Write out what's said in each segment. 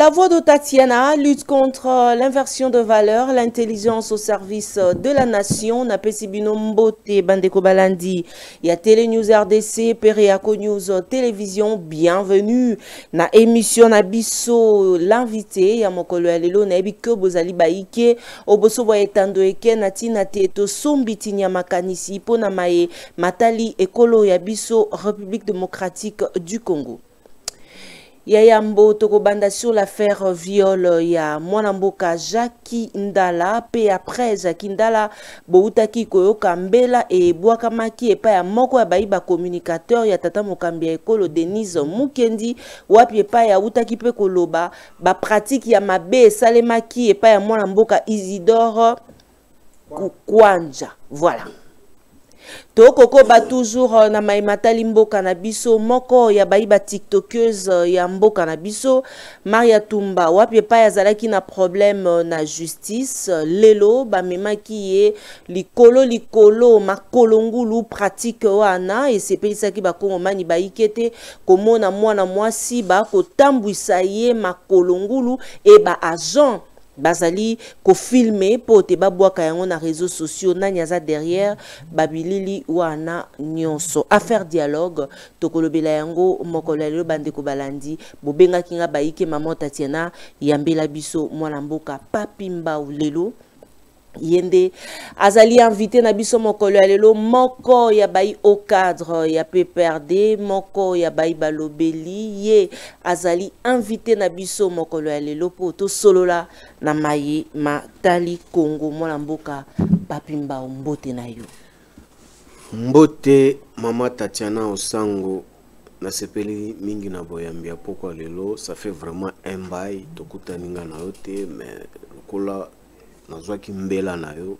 La voix de Tatiana lutte contre l'inversion de valeurs, l'intelligence au service de la nation. Na Pesibino Mbote Bandeko Balandi. Il y a Télé News RDC, Periaco News Télévision. Bienvenue na émission Nabiso l'invité. Ya mokolo ya lelo na ebike bozali baike oboso boetando eke natina teto sombiti makanisi pona mae matali ekolo ya biso République démocratique du Congo. Yayambo Tokobanda sur l'affaire viol ya Mwanamboka Jackie Ndala pe après Jackie Ndala boutaki koyoka mbela e bwakamaki epa ya moko ya bayiba communicateur ya tata mokambi ekolo Denise Mukendi wapi epa ya utaki pe koloba ba pratique ya mabe salemaki epa ya Mwanamboka Isidore Kukwanja. Voilà. Tokoko ba toujours na maimatali mboka na biso moko ya bayiba tiktokeuse ya mboka na biso Maria Tumba wapi pa ya zalaki na problème na justice lelo ba memaki ye likolo makolongulu pratique wana esepelisaki ba kongomani baikete komona mwana mwasi ba kotambwisa ye makolongulu e ba agent bazali ko filmer pote babwaka yango na réseaux sociaux na nyaza derrière babilili wana nyonso affaire dialogue tokolobela yango mokolelo bandeko balandi bobenga kinga baike maman Tatiana yambela biso mwana mboka papimba lelo yende azali invité na biso mokolo ya lelo moko ya bai au cadre ya PPRD moko ya bai balobeli ye azali invité na biso mokolo ya lelo poto solola na maye matali Congo mwana mboka papimba mbote na yo mbote mama Tatiana Osango na sepeli mingi na boyambia poko lelo ça fait vraiment un bail tokutaninga na yote mais lokola nazwaki mbela na yo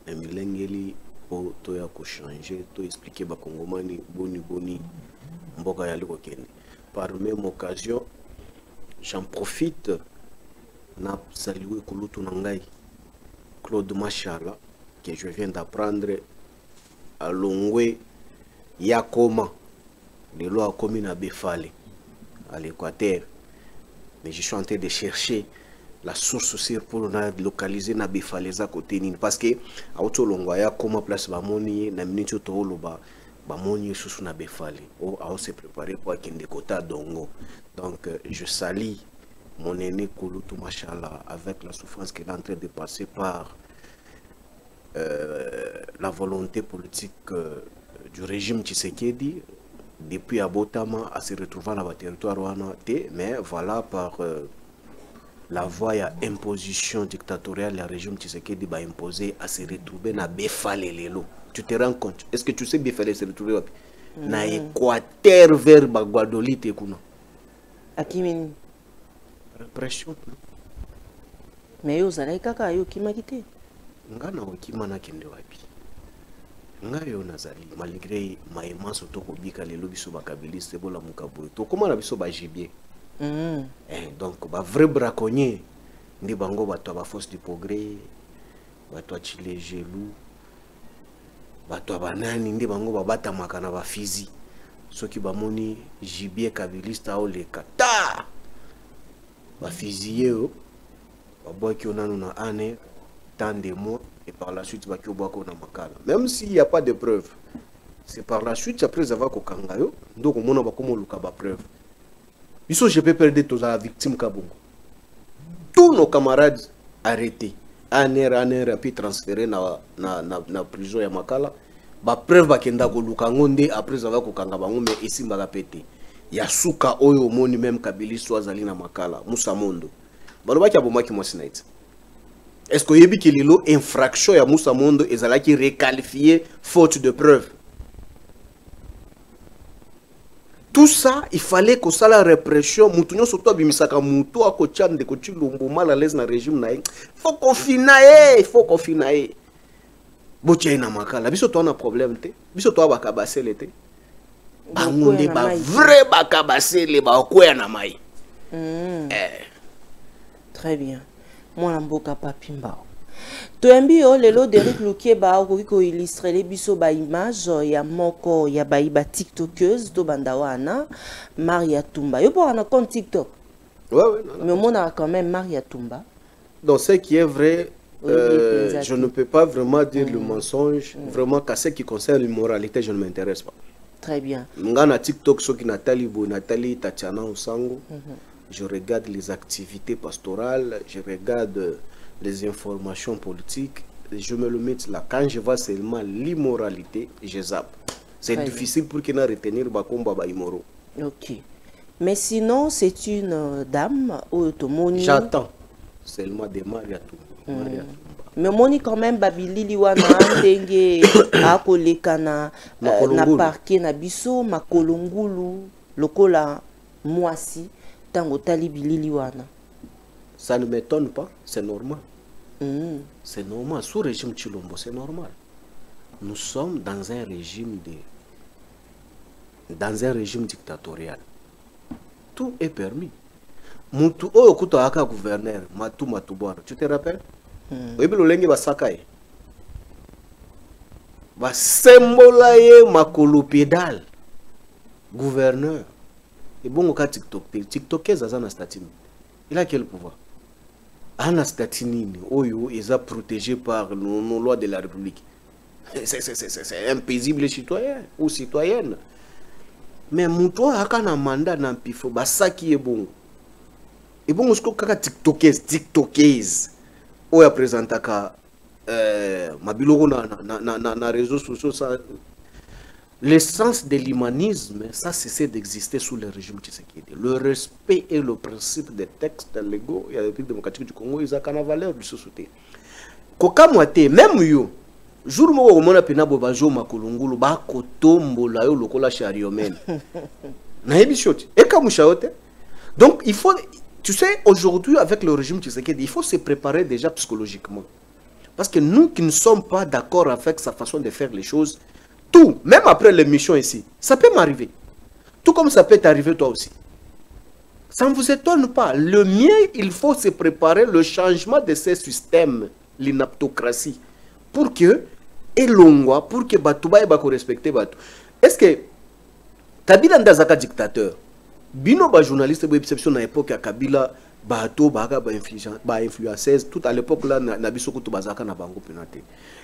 emilengeli po to ya ko changer to expliquer ba kongomani boni mboka ya liko kende par même occasion j'en profite na saluer kulutu na ngai Claude Machala que je viens d'apprendre à Longwe Yakoma de loi commune à Befale à l'Équateur, mais je suis en train de chercher la source aussi pour localiser na Befaleza côté nini parce que à Otolongwa ya comment place ba moni na minute to loba ba moni sous na Befale o a se préparer pour kende kota dongo. Donc je salue mon aîné Kouloutou Machala avec la souffrance qu'il est en train de passer par la volonté politique du régime Tshisekedi depuis Abotama à se retrouver dans le territoire ouanaté, mais voilà par la voie à imposition dictatoriale, le régime Tshisekedi va imposer à se retrouver dans Befale Lelo. Tu te rends compte? Est-ce que tu sais Befale se retrouver dans Équateur vers Guadolite Kuna? Akimini. Répression. Mais yo zalai kaka yo kimakite. Ngana okima na kende wapi? Ngayo nazali malgré maïma soto kobika lelo biso bakabiliste bola mukaboy. To comment na biso ba gibier? Donc ba vrai braconnier ndi bango bato ba force du progrès bato chile gelou bato banani ndi bango babata makana ba fizi soki bamoni gibier kabilista o le kata ba fizier o baboki onano na ane tant de mois et par la suite baki obako na makala même s'il n'y a pas de preuve c'est par la suite après avoir kokanga yo ndoko mona bakomo luka ba preuve. Biso je peux perdre tous la victime Kabongo. Tous nos camarades arrêtés, aner puis transférés na prison ya Makala. Ba preuve bakenda ko lukangonde après avoir kokanga bango mais ici mbaka pété. Ya suka oyo moni même Kabili swazali na Makala, Musa Mondo. Balobaki abomaki mwasi night. Est-ce que yebi kililo infraction ya Musa Mondo ezalaki requalifié faute de preuve? Tout ça, il fallait que ça la répression, moutonyo surtout bimisaka mouto a kocham de kochi lumbu mal à l'aise dans le régime naï. Faut qu'on finisse, Botia na makala, biso to na problème te, biso to bakabase lete. Bangunde ba vrai bakabase le ba okoya na mai. Très bien. Moi mboka papimba. Toyambi yo lelo Derek Lukeba ko illustrer les biso ba image ya moko ya bayiba tiktokeuse to bandawana Maria Tumba. Yo pour na compte TikTok. Ouais, mais on a quand même Maria Tumba. Donc, ce qui est vrai, je ne peux pas vraiment dire le mensonge. Vraiment, qu'à ce qui concerne l'immoralité, je ne m'intéresse pas. Très bien. Ngana TikTok, ce qui Nathalie Tatiana Osango. Je regarde les activités pastorales, je regarde les informations politiques, je me le mets là. Quand je vois seulement l'immoralité, je zappe. C'est difficile pour qu'il ait retenir Bakomba Baimoro. Ok. Mais sinon, c'est une dame automoni. J'attends seulement des mariatou. Mais moni quand même babilili wana ndenge akolekana na parquet na biso makolongulu lokola mwasi. Ça ne m'étonne pas, c'est normal. C'est normal. Sous régime Chilombo, c'est normal. Nous sommes dans un régime dictatorial. Tout est permis. Mutu okuto aka gouverneur, Matubwana. Tu te rappelles? Oui, le lengi basakai. Ba symbolaye makolo pédale. Gouverneur. Et bon, au cas TikTok, il a quel pouvoir? Anastatini, Oyo, ils sont protégés par nos lois de la République. C'est un paisible citoyen ou citoyenne. Mais Moutoua a un mandat dans Pifo, ça qui est bon. Et bon, ce que TikTokers, Oya présenta ma biloko na réseaux sociaux, ça. L'essence de l'humanisme, ça cessait d'exister sous le régime Tshisekedi. Le respect et le principe des textes légaux, il y a la République démocratique du Congo, ils ont une valeur de société. Koka moite, même yo, jour où on a pena bobajo makolongulu, ba kotombo la yo lokola chariomène. Naïbi choti. Et comme chaote. Donc il faut, tu sais, aujourd'hui avec le régime Tshisekedi, il faut se préparer déjà psychologiquement. Parce que nous qui ne sommes pas d'accord avec sa façon de faire les choses, tout, même après l'émission ici, ça peut m'arriver. Tout comme ça peut t'arriver toi aussi. Ça ne vous étonne pas. Le mien, il faut se préparer le changement de ces systèmes, l'inaptocratie, pour que, et l'ongwa, pour que Batouba et Bako respecte Batou. Est-ce que Kabila Ndazaka dictateur, Bino ba journaliste, ba exception à l'époque à Kabila, Bato, Baga, ba influenceuse, tout à l'époque là, Nabiso to Bazaka na bango penate.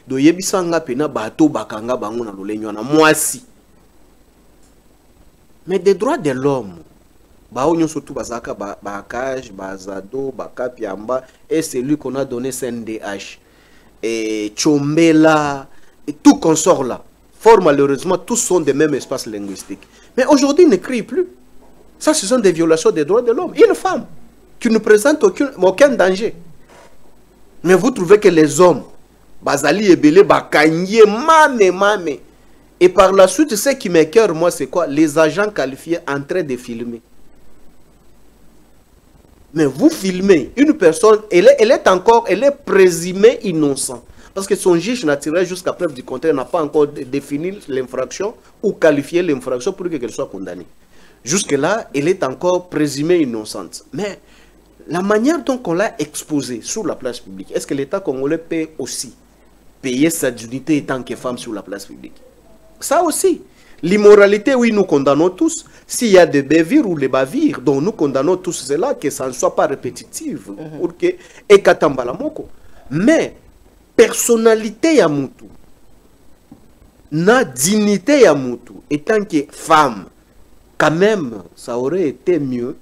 Do yebisanga pena Bato, Bakanga, bango na lolenyo na moisi. Mais des droits de l'homme, Baonyo surtout Bazaka, Bakaj, Bazado, Bakapiamba, et c'est lui qu'on a donné CNDH. Et Chombela, et tout consort là. Fort malheureusement, tous sont des mêmes espaces linguistiques. Mais aujourd'hui, ils ne crient plus. Ça, ce sont des violations des droits de l'homme. Une femme qui ne présente aucun danger. Mais vous trouvez que les hommes, Bazali et Belé, Bakanye, Mame. Et par la suite, ce qui m'écoeure, moi, c'est quoi? Les agents qualifiés en train de filmer. Mais vous filmez une personne, elle est présumée innocente. Parce que son juge naturel, jusqu'à preuve du contraire, n'a pas encore défini l'infraction ou qualifié l'infraction pour qu'elle soit condamnée. Jusque-là, elle est encore présumée innocente. Mais la manière dont on l'a exposée sur la place publique, est-ce que l'État congolais peut aussi payer sa dignité en tant que femme sur la place publique? Ça aussi. L'immoralité, oui, nous condamnons tous. S'il y a des bavires ou des bavires, donc nous condamnons tous cela, que ça ne soit pas répétitif. Pour que, et katambalamoko. Mais, personnalité ya mutu, na dignité ya mutu, étant que femme, quand même, ça aurait été mieux.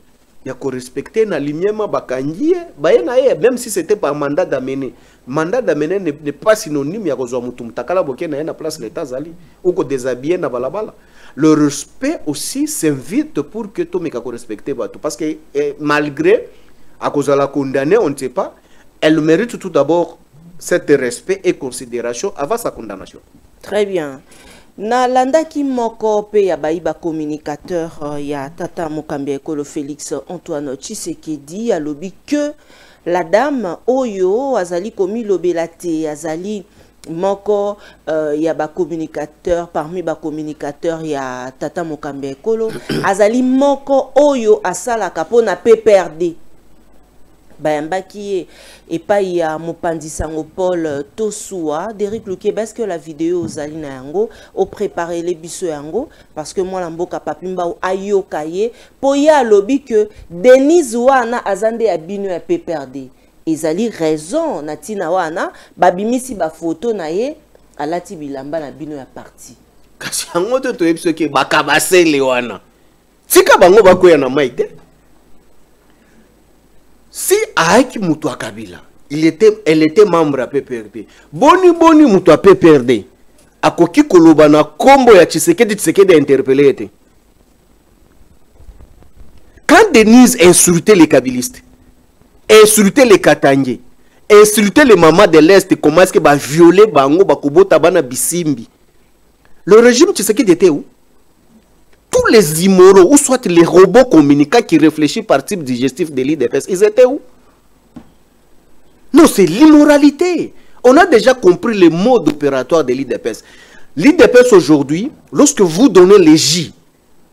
Il y a qu'on respecter na limiema bakangie, même si c'était par mandat d'amener. Mandat d'amener n'est pas synonyme ya kozwa mutu mtakala boke na na place l'état zali ou ko déshabiller na balabala. Le respect aussi s'invite pour que tout meka ko respecter bato parce que malgré à cause de la condamnée, on ne sait pas, elle mérite tout d'abord cet respect et considération avant sa condamnation. Très bien. Na landa ki moko pe ya baiba communicateur ya Tata Mokambi Ekolo Félix Antoine Tshisekedi alobi que la dame oyo azali komi lobelate azali moko ya ba communicateur parmi ba communicateur ya Tata Mokambi Ekolo azali moko oyo asala kapona PPRD bayambaki et pas ya mopandisango Paul Tosua Derrick Lukeba. Est-ce que la vidéo ozali na yango o préparer les biso yango parce que moi la mboka papimba ayokaye po ya lobi que Denise wana azande ya bino ya PPRD ezali raison na tina wana babimisi ba photo na ye alati bilamba na bino ya parti kasi yango to toyebiso ke bakabasele wana tika bango bakoya na maite. Si Aïki Moutoua Kabila, elle était membre à PPRD. Boni Moutoua PPRD. A koki kolobana kombo ya Tshisekedi interpellé. Quand Denise insultait les Kabilistes, insultait les Katangé, insultait les mamans de l'Est, comment est-ce que va violer bango bakobota bana bisimbi. Le régime Tshisekedi était où? Tous les immoraux, ou soit les robots communicants qui réfléchissent par type digestif de l'IDPS, ils étaient où? Non, c'est l'immoralité. On a déjà compris le mode opératoire de l'IDPS. L'IDPS aujourd'hui, lorsque vous donnez les J,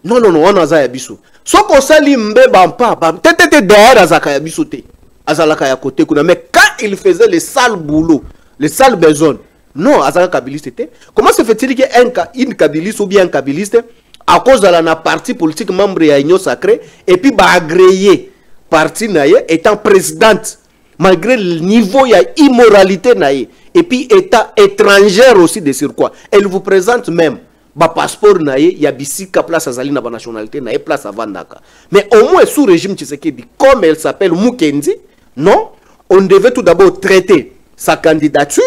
non, on a Zayabiso. Soit qu'on s'allie mbebampa, tete derrière Azakayabiso te, Azalaka côté, mais quand il faisait les sales boulots, les sales besognes, non, Azaka Kabiliste était. Comment se fait-il qu'une Kabiliste ou bien un Kabiliste, à cause de la partie politique membre de l'Union sacrée, et puis agréé parti naïe étant présidente, malgré le niveau il y a immoralité naïe, et puis état étrangère aussi de surcroît. Elle vous présente même ba passeport naïe, il y a bisika place à Zalina ba nationalité naïe place à Vandaka. Mais au moins sous régime Tshisekedi, comme elle s'appelle Mukendi, non, on devait tout d'abord traiter sa candidature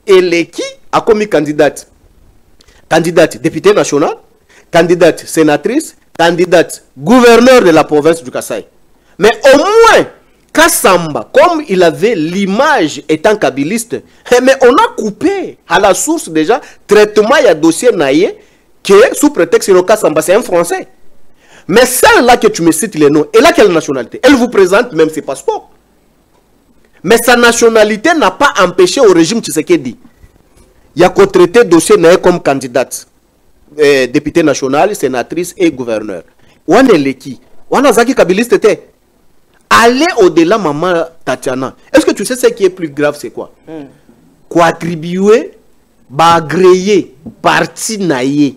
et les qui a commis candidate député national, candidate sénatrice, candidate gouverneur de la province du Kasaï. Mais au moins, Kassamba, comme il avait l'image étant kabiliste, mais on a coupé à la source déjà traitement et dossier naïe que sous prétexte que Kassamba c'est un Français. Mais celle-là que tu me cites les noms, elle a quelle nationalité? Elle vous présente même ses passeports. Mais sa nationalité n'a pas empêché au régime Tshisekedi. Il y a qu'au traité dossier naïe comme candidate. Député national, sénatrice et gouverneur. Wane leki, wana zaki kabiliste était. Allez au-delà, maman Tatiana. Est-ce que tu sais ce qui est plus grave, c'est quoi? Attribuer, agréer, parti naïe,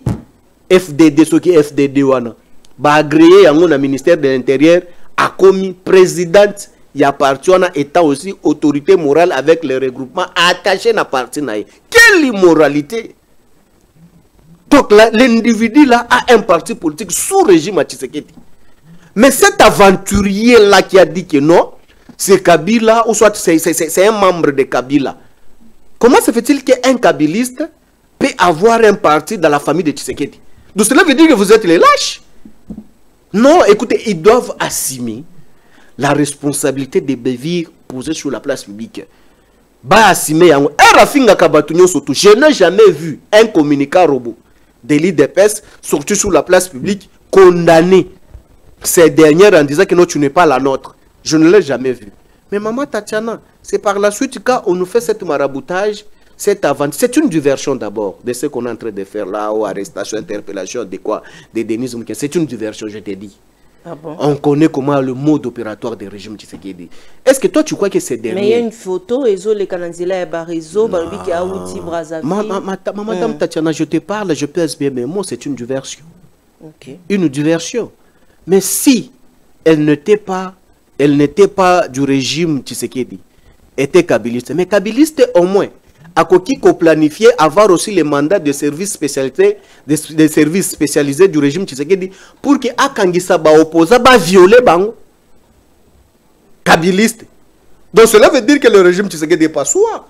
FDD, ce qui est FDD wana, agréer à mon ministère de l'Intérieur, a commis présidente, il y a parti wana étant aussi autorité morale avec le regroupement attaché à la parti naïe. Quelle immoralité! Donc l'individu là a un parti politique sous régime à Tshisekedi. Mais cet aventurier là qui a dit que non, c'est Kabila ou soit c'est un membre de Kabila. Comment se fait-il qu'un kabiliste peut avoir un parti dans la famille de Tshisekedi? Donc cela veut dire que vous êtes les lâches. Non, écoutez, ils doivent assumer la responsabilité des béviers posés sur la place publique. Je n'ai jamais vu un communicant robot de l'IDPS sorti sur la place publique condamné ces dernières en disant que non, tu n'es pas la nôtre. Je ne l'ai jamais vu. Mais maman Tatiana, c'est par la suite quand on nous fait cette maraboutage, cette aventure. C'est une diversion d'abord de ce qu'on est en train de faire là, ou arrestation, interpellation, de quoi, de Denise Mouken. C'est une diversion, je t'ai dit. Ah bon? On connaît comment le mode opératoire des régimes Tshisekedi. Est-ce que toi tu crois que c'est dernier? Mais il y a une photo, Ezo le Kananzila et Barizo, Balbi qui a outi Brazzaville. Madame Tatiana, je te parle, je pèse bien mes mots, c'est une diversion. Okay. Une diversion. Mais si elle n'était pas du régime Tshisekedi, était kabiliste, mais kabiliste au moins, à qui qu'on planifiait avoir aussi les mandats de services spécialisés, des services spécialisés du régime Tshisekedi pour que Akangisa ba opposa ba violer bango kabiliste. Donc cela veut dire que le régime Tshisekedi n'est pas soi.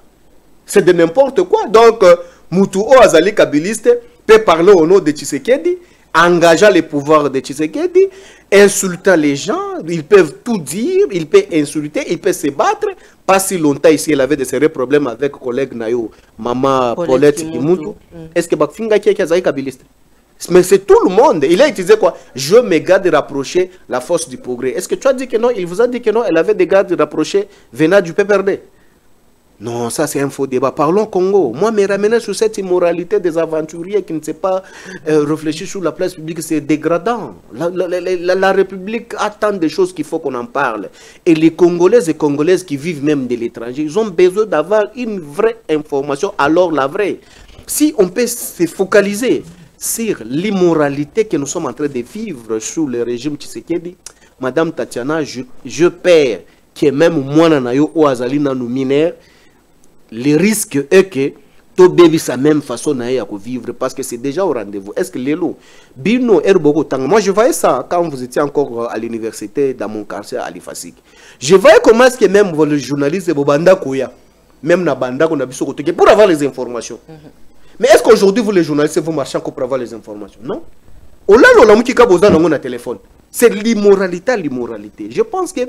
C'est de n'importe quoi. Donc Mutuo Azali kabiliste peut parler au nom de Tshisekedi, engageant les pouvoirs de Tshisekedi, insultant les gens, ils peuvent tout dire, ils peuvent insulter, ils peuvent se battre. Pas si longtemps ici, elle avait de sérieux problèmes avec collègue Nayo, maman Paulette Kimuntu. Est-ce que Bakfinga qui est kabiliste? Mais c'est tout le monde. Il a utilisé quoi? Je me garde de rapprocher la force du progrès. Est-ce que tu as dit que non? Il vous a dit que non, elle avait des gardes de rapprocher venant du PPRD. Non, ça c'est un faux débat. Parlons Congo. Moi, me ramener sur cette immoralité des aventuriers qui ne sait pas réfléchir sur la place publique, c'est dégradant. La République a tant de choses qu'il faut qu'on en parle. Et les Congolaises et Congolaises qui vivent même de l'étranger, ils ont besoin d'avoir une vraie information, alors la vraie. Si on peut se focaliser sur l'immoralité que nous sommes en train de vivre sous le régime Tshisekedi, Madame Tatiana, je perds que même moi, Nanayo, ou Azalina, nous mineurs, le risque est que tout bébé sa même façon à vivre parce que c'est déjà au rendez-vous. Est-ce que Lélo, Bino, Erboko Tang, moi je voyais ça quand vous étiez encore à l'université dans mon quartier à l'Ifasik. Je voyais comment est-ce que même le journaliste de Bobanda Kouya, même na Banda qu'on a vu sur côté pour avoir les informations. Mais est-ce qu'aujourd'hui vous les journalistes vous marchez encore pour avoir les informations? Non. Au là, on a téléphone. C'est l'immoralité, l'immoralité. Je pense que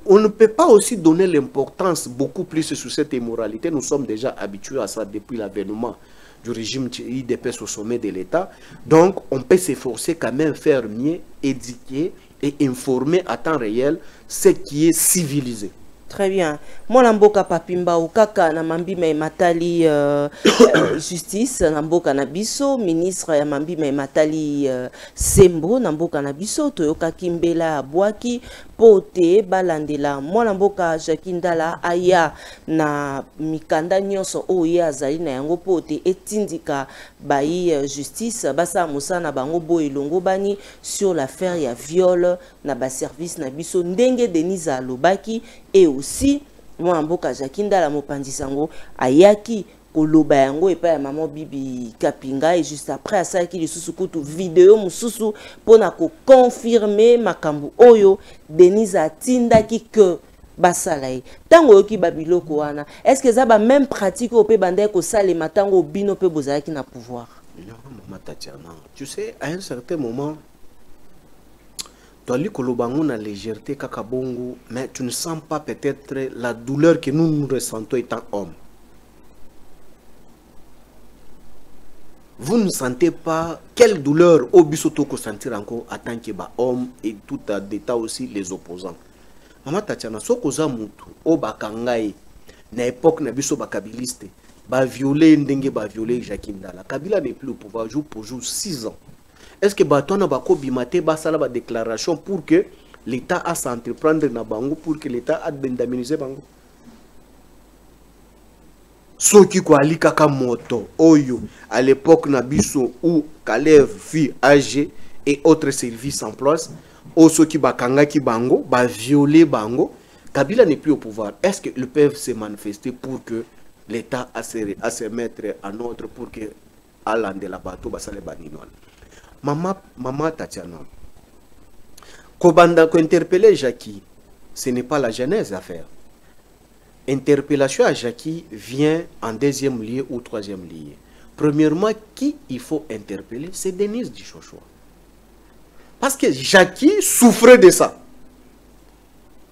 on ne peut pas aussi donner l'importance beaucoup plus sur cette immoralité. Nous sommes déjà habitués à ça depuis l'avènement du régime IDPS au sommet de l'État. Donc, on peut s'efforcer quand même faire mieux, éduquer et informer à temps réel ce qui est civilisé. Très bien. Moi, Namboka Papimba ou Kaka Namambi Matali Justice, Namboka Nabiso, ministre Namambi Matali Sembo, Namboka Nabiso, Toyoka Kimbela Boaki, Pote, Balandela, moi Namboka Jakindala, Aya, na Mikanda Nyonso, Oya, Zalina, Yango Pote, Etindika, Bayi Justice, Basa Moussana, Bango Boy, Longo Bani, sur l'affaire, ya viol, na service Nabiso, Ndenge Denisa Lobaki, et aussi, moi, Mboka Jakinda, la Mopandisango, Ayaki, Koloba yango, et pas maman Bibi Kapinga, et juste après, à ça, qui est sous couteau vidéo, moussou, pour confirmer Makambu Oyo, Denise Tinda qui que Basalaï. Tango ki Babilo Koana, est-ce que ça va même pratique au P Bandé ko sale matango bino pe bozala qui n'a pouvoir? Non, maman Tatiana, tu sais, à un certain moment, tu as la légèreté kakabongo, mais tu ne sens pas peut-être la douleur que nous ressentons étant hommes. Vous ne sentez pas quelle douleur au bisoto que sentir encore en tant que homme et tout à d'état aussi les opposants. Maman Tatiana, so koza mutu o bakangai na époque na biso bakabiliste ba violer ndenge ba violer Jakindala. Kabila n'est plus au pouvoir jour pour jour 6 ans. Est-ce que Batona Bako Bimate Basala ba déclaration pour que l'État a s'entreprendre na bango pour que l'État a d'indemniser bango? Soki ko ali kaka moto oyo à l'époque na biso où Kalev fille âgée et autres services en place au soki bakanga ki bango ba violer bango. Kabila n'est plus au pouvoir. Est-ce que le peuvent se manifester pour que l'État a se mettre en ordre pour que Alan de la bateau basale baninoan? Maman Tatiana, Kobanda ko interpeller Jackie, ce n'est pas la genèse à faire. Interpellation à Jackie vient en deuxième lieu ou troisième lieu. Premièrement, qui il faut interpeller, c'est Denise Dichochoa. Parce que Jackie souffrait de ça.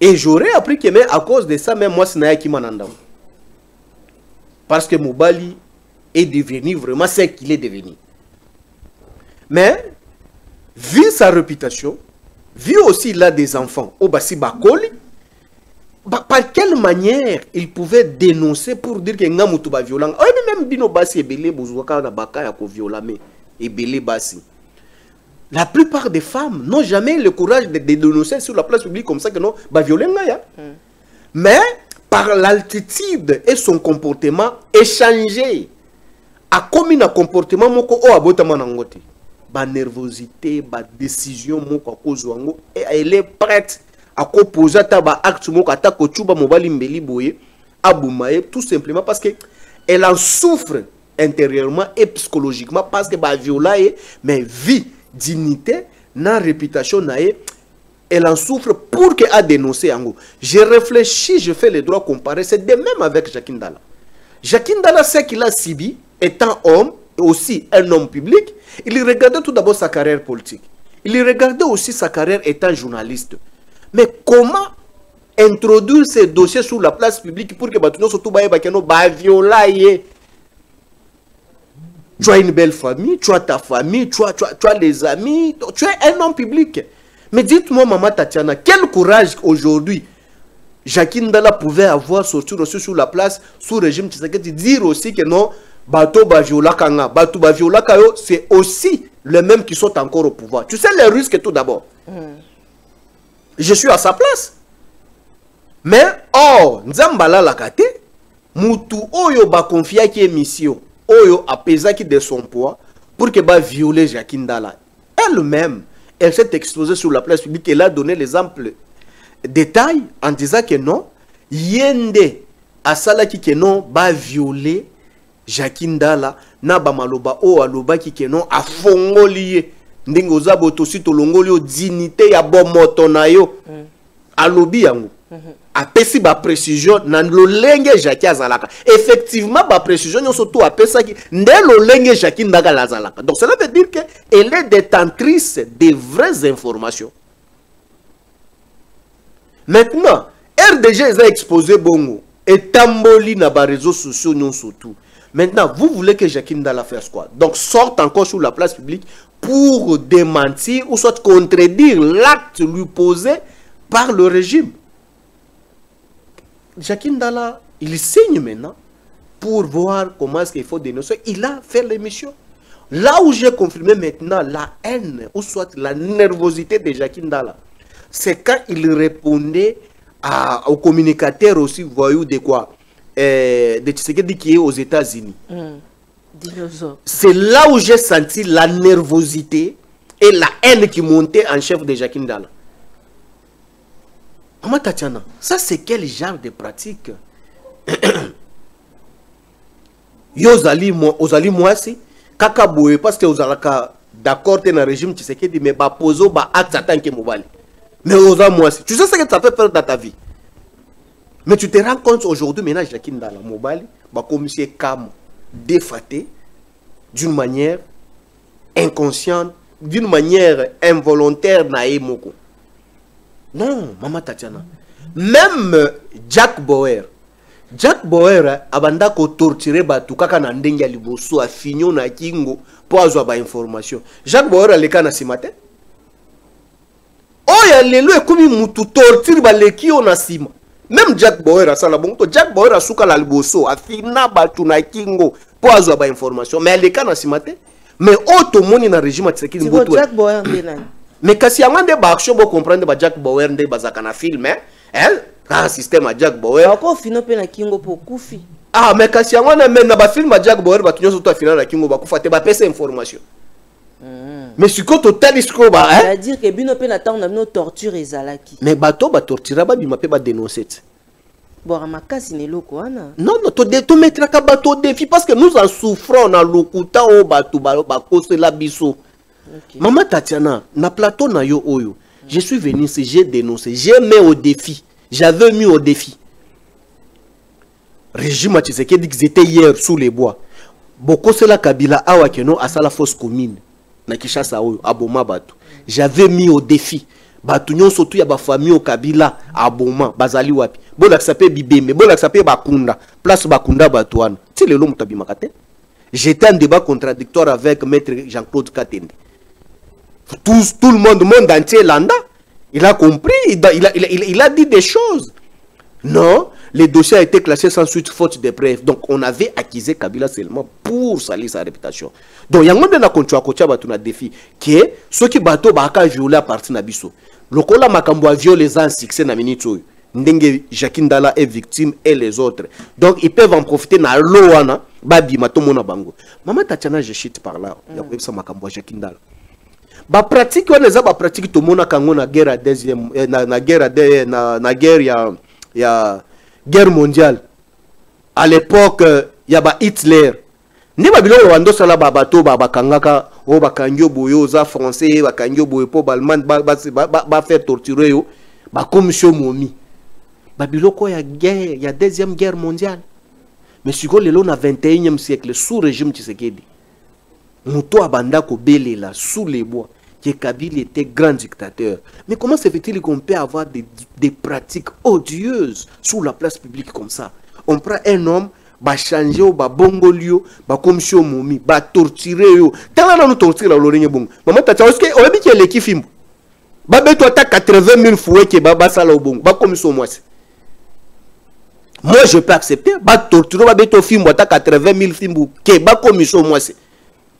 Et j'aurais appris que même à cause de ça, même moi, c'est Naya qui m'en andam. Parce que Moubali est devenu vraiment ce qu'il est devenu. Mais, vu sa réputation, vu aussi là des enfants, au Bassi Bakoli, par quelle manière il pouvait dénoncer pour dire que Ngamutu ba violent? Même Bino Bassi et Belé Bouzouaka na Baka ya ko violame et Belé Bassi. La plupart des femmes n'ont jamais le courage de dénoncer sur la place publique comme ça que non ba violent ya. Mais par l'altitude et son comportement échangé, a commis un comportement moko o abotama nangote. Ba nervosité, ba décision moko kozwango et elle est prête à composer taba acte moko atako chuba mobali mbeli boye aboumaye tout simplement parce que elle en souffre intérieurement et psychologiquement parce que ba violaye mais vie, dignité, na réputation nae elle en souffre pour qu'elle a dénoncé en gros. Je réfléchis, je fais les droits comparés, c'est de même avec Jakindala. Jakindala c'est qu'il a subi étant homme et aussi un homme public. Il regardait tout d'abord sa carrière politique. Il regardait aussi sa carrière étant journaliste. Mais comment introduire ces dossiers sur la place publique pour que Batuno surtout ba violaye? Tu as une belle famille, tu as ta famille, tu as les amis, tu es un homme public. Mais dites-moi, maman Tatiana, quel courage aujourd'hui Jacques Ndala pouvait avoir sorti aussi sur la place sous régime Tshisekedi, dire aussi que non, bateau viola kanga, bateau viola kayo, c'est aussi les mêmes qui sont encore au pouvoir. Tu sais les risques tout d'abord. Je suis à sa place. Mais oh, Nzambala lakate, mutu oyo ba confia qui est mission, oyo apesa qui de son poids pour que ba violer Jacques Ndala. Elle-même, elle s'est exposée sur la place publique, elle a donné les amples détails en disant que non, yende asala ki que non ba violer Jacques Ndala na ba maloba o aloba ki que non afongoli ndingo za botosi to longoli o dignité ya bomoto na yo alobi yango apesi ba précision na lolenge Jacques azalaka effectivement ba précision surtout apesa ki nde lolenge Jacques Ndala azalaka. Donc cela veut dire que elle est détentrice de vraies informations. Maintenant, RDG a exposé bongo et tamboli na ba réseaux sociaux non surtout. Maintenant, vous voulez que Jacques Ndala fasse quoi? Donc sorte encore sur la place publique pour démentir ou soit contredire l'acte lui posé par le régime. Jacques Ndala, il signe maintenant pour voir comment est-ce qu'il faut dénoncer. Il a fait l'émission. Là où j'ai confirmé maintenant la haine ou soit la nervosité de Jacques Ndala, c'est quand il répondait aux communicateurs aussi, voyous de quoi, de Tshisekedi qui est aux États-Unis. C'est là où j'ai senti la nervosité et la haine qui montait en chef de Jacques Ndala. Maman Tatiana, ça c'est quel genre de pratique? Yozali moi si kaka boye parce que ozalaka d'accord dans le régime Tshisekedi mais ba pozo ba acte tant que mobali. Mais osa moi si tu sais ce que ça fait faire dans ta vie. Mais tu te rends compte aujourd'hui maintenant Jacques Ndala mobali ba commissaire Kam défaté d'une manière inconsciente, d'une manière involontaire na emoko. Non, maman Tatiana. Même Jack Bauer abanda ko torturer batu kaka na ndenge ya liboso a finyo na kingo po azwa ba information. Jack Bauer aleka na simate. Oya lelo ekomi mutu torture ba leki na sima. Même Jack Bauer asala bongo, Jack Bauer asuka la liboso a fina batu na kingo po azwa ba information. Mais aleka na simate. Mais auto moni na régime Tshisekedi mboto. Jack Bauer ndenani. Mais kasi yangande ba action bo comprendre ba Jack Bauer nde bazaka na film hein un système à Jack Bauer encore fino pe na kingo po kufi mais kasi yangande men na ba film à Jack Bauer ba tunyo surtout à final na kingo ba kufa te ba pesa information mais si ko total isko ba c'est-à-dire que bino pe na temps na bino torture ezalaki mais bato ba torture ba bima pe ba dénoncer bon makasi ne loko wana non to mettre ka bato défi parce que nous en souffrons na lokuta o bato ba kose la biso. Okay. Maman Tatiana, na plateau na yo oyo, je suis venu ici, j'ai dénoncé, j'ai mis au défi, j'avais mis au défi. Régime Tshisekedi qu'ils étaient hier sous les bois. Boko Sela Kabila awa keno à la fosse commune, na Kishasa oyo, aboma batu. J'avais mis au défi. Batu nyon surtout ya ba famille au Kabila aboma, bazali wapi. Bola sape bibeme, bola sape bakunda, place bakunda batuana. Ti lelo mutabi makate. J'étais en débat contradictoire avec maître Jean-Claude Katende. Tout le monde entier landa, il a compris, il a dit des choses. Non, le dossier a été classé sans suite faute de preuves. Donc on avait accusé Kabila seulement pour salir sa réputation. Donc il y a un contre à défi qui est ceux qui bateau baka violer à partir nabiso. Le cola makambo a violé les ans succès na minito. Ndenge Jacques Ndala est victime et les autres. Donc ils peuvent en profiter na loana babi matomona bango. Maman Tatiana je chute par là. Il y a ça makambo Jacques Ndala. Ba pratique on les a ba pratique to mona kango na guerre deuxième na guerre ya guerre mondiale. À l'époque ya ba Hitler. Ni ba bilo wando sala ba bato ba kangaka o ba kangyo boyo za français ba kangyo boyo po balman ba faire torturer yo ba commission momi. Ba bilo ko ya guerre ya deuxième guerre mondiale. Mais si ko lelo na 21e siècle sous régime Tshisekedi. Muto abanda ko belela sous les bois. Que Kabila était grand dictateur. Mais comment se fait-il qu'on peut avoir des pratiques odieuses sous la place publique comme ça? On prend un homme, va changer, va bongolio, va commission momi, va torturer. Tant là nous torturer la lorine bon. Maman tata, est-ce que on a dit qu'il est qui film? Bah ben toi t'as 80 000 fouets qui baba sala au bon. Bah commission moi. Moi, je peux accepter. Bah, torturer, bah, beto film, bah, 80 000 films, que, bah, commission, moi, c'est.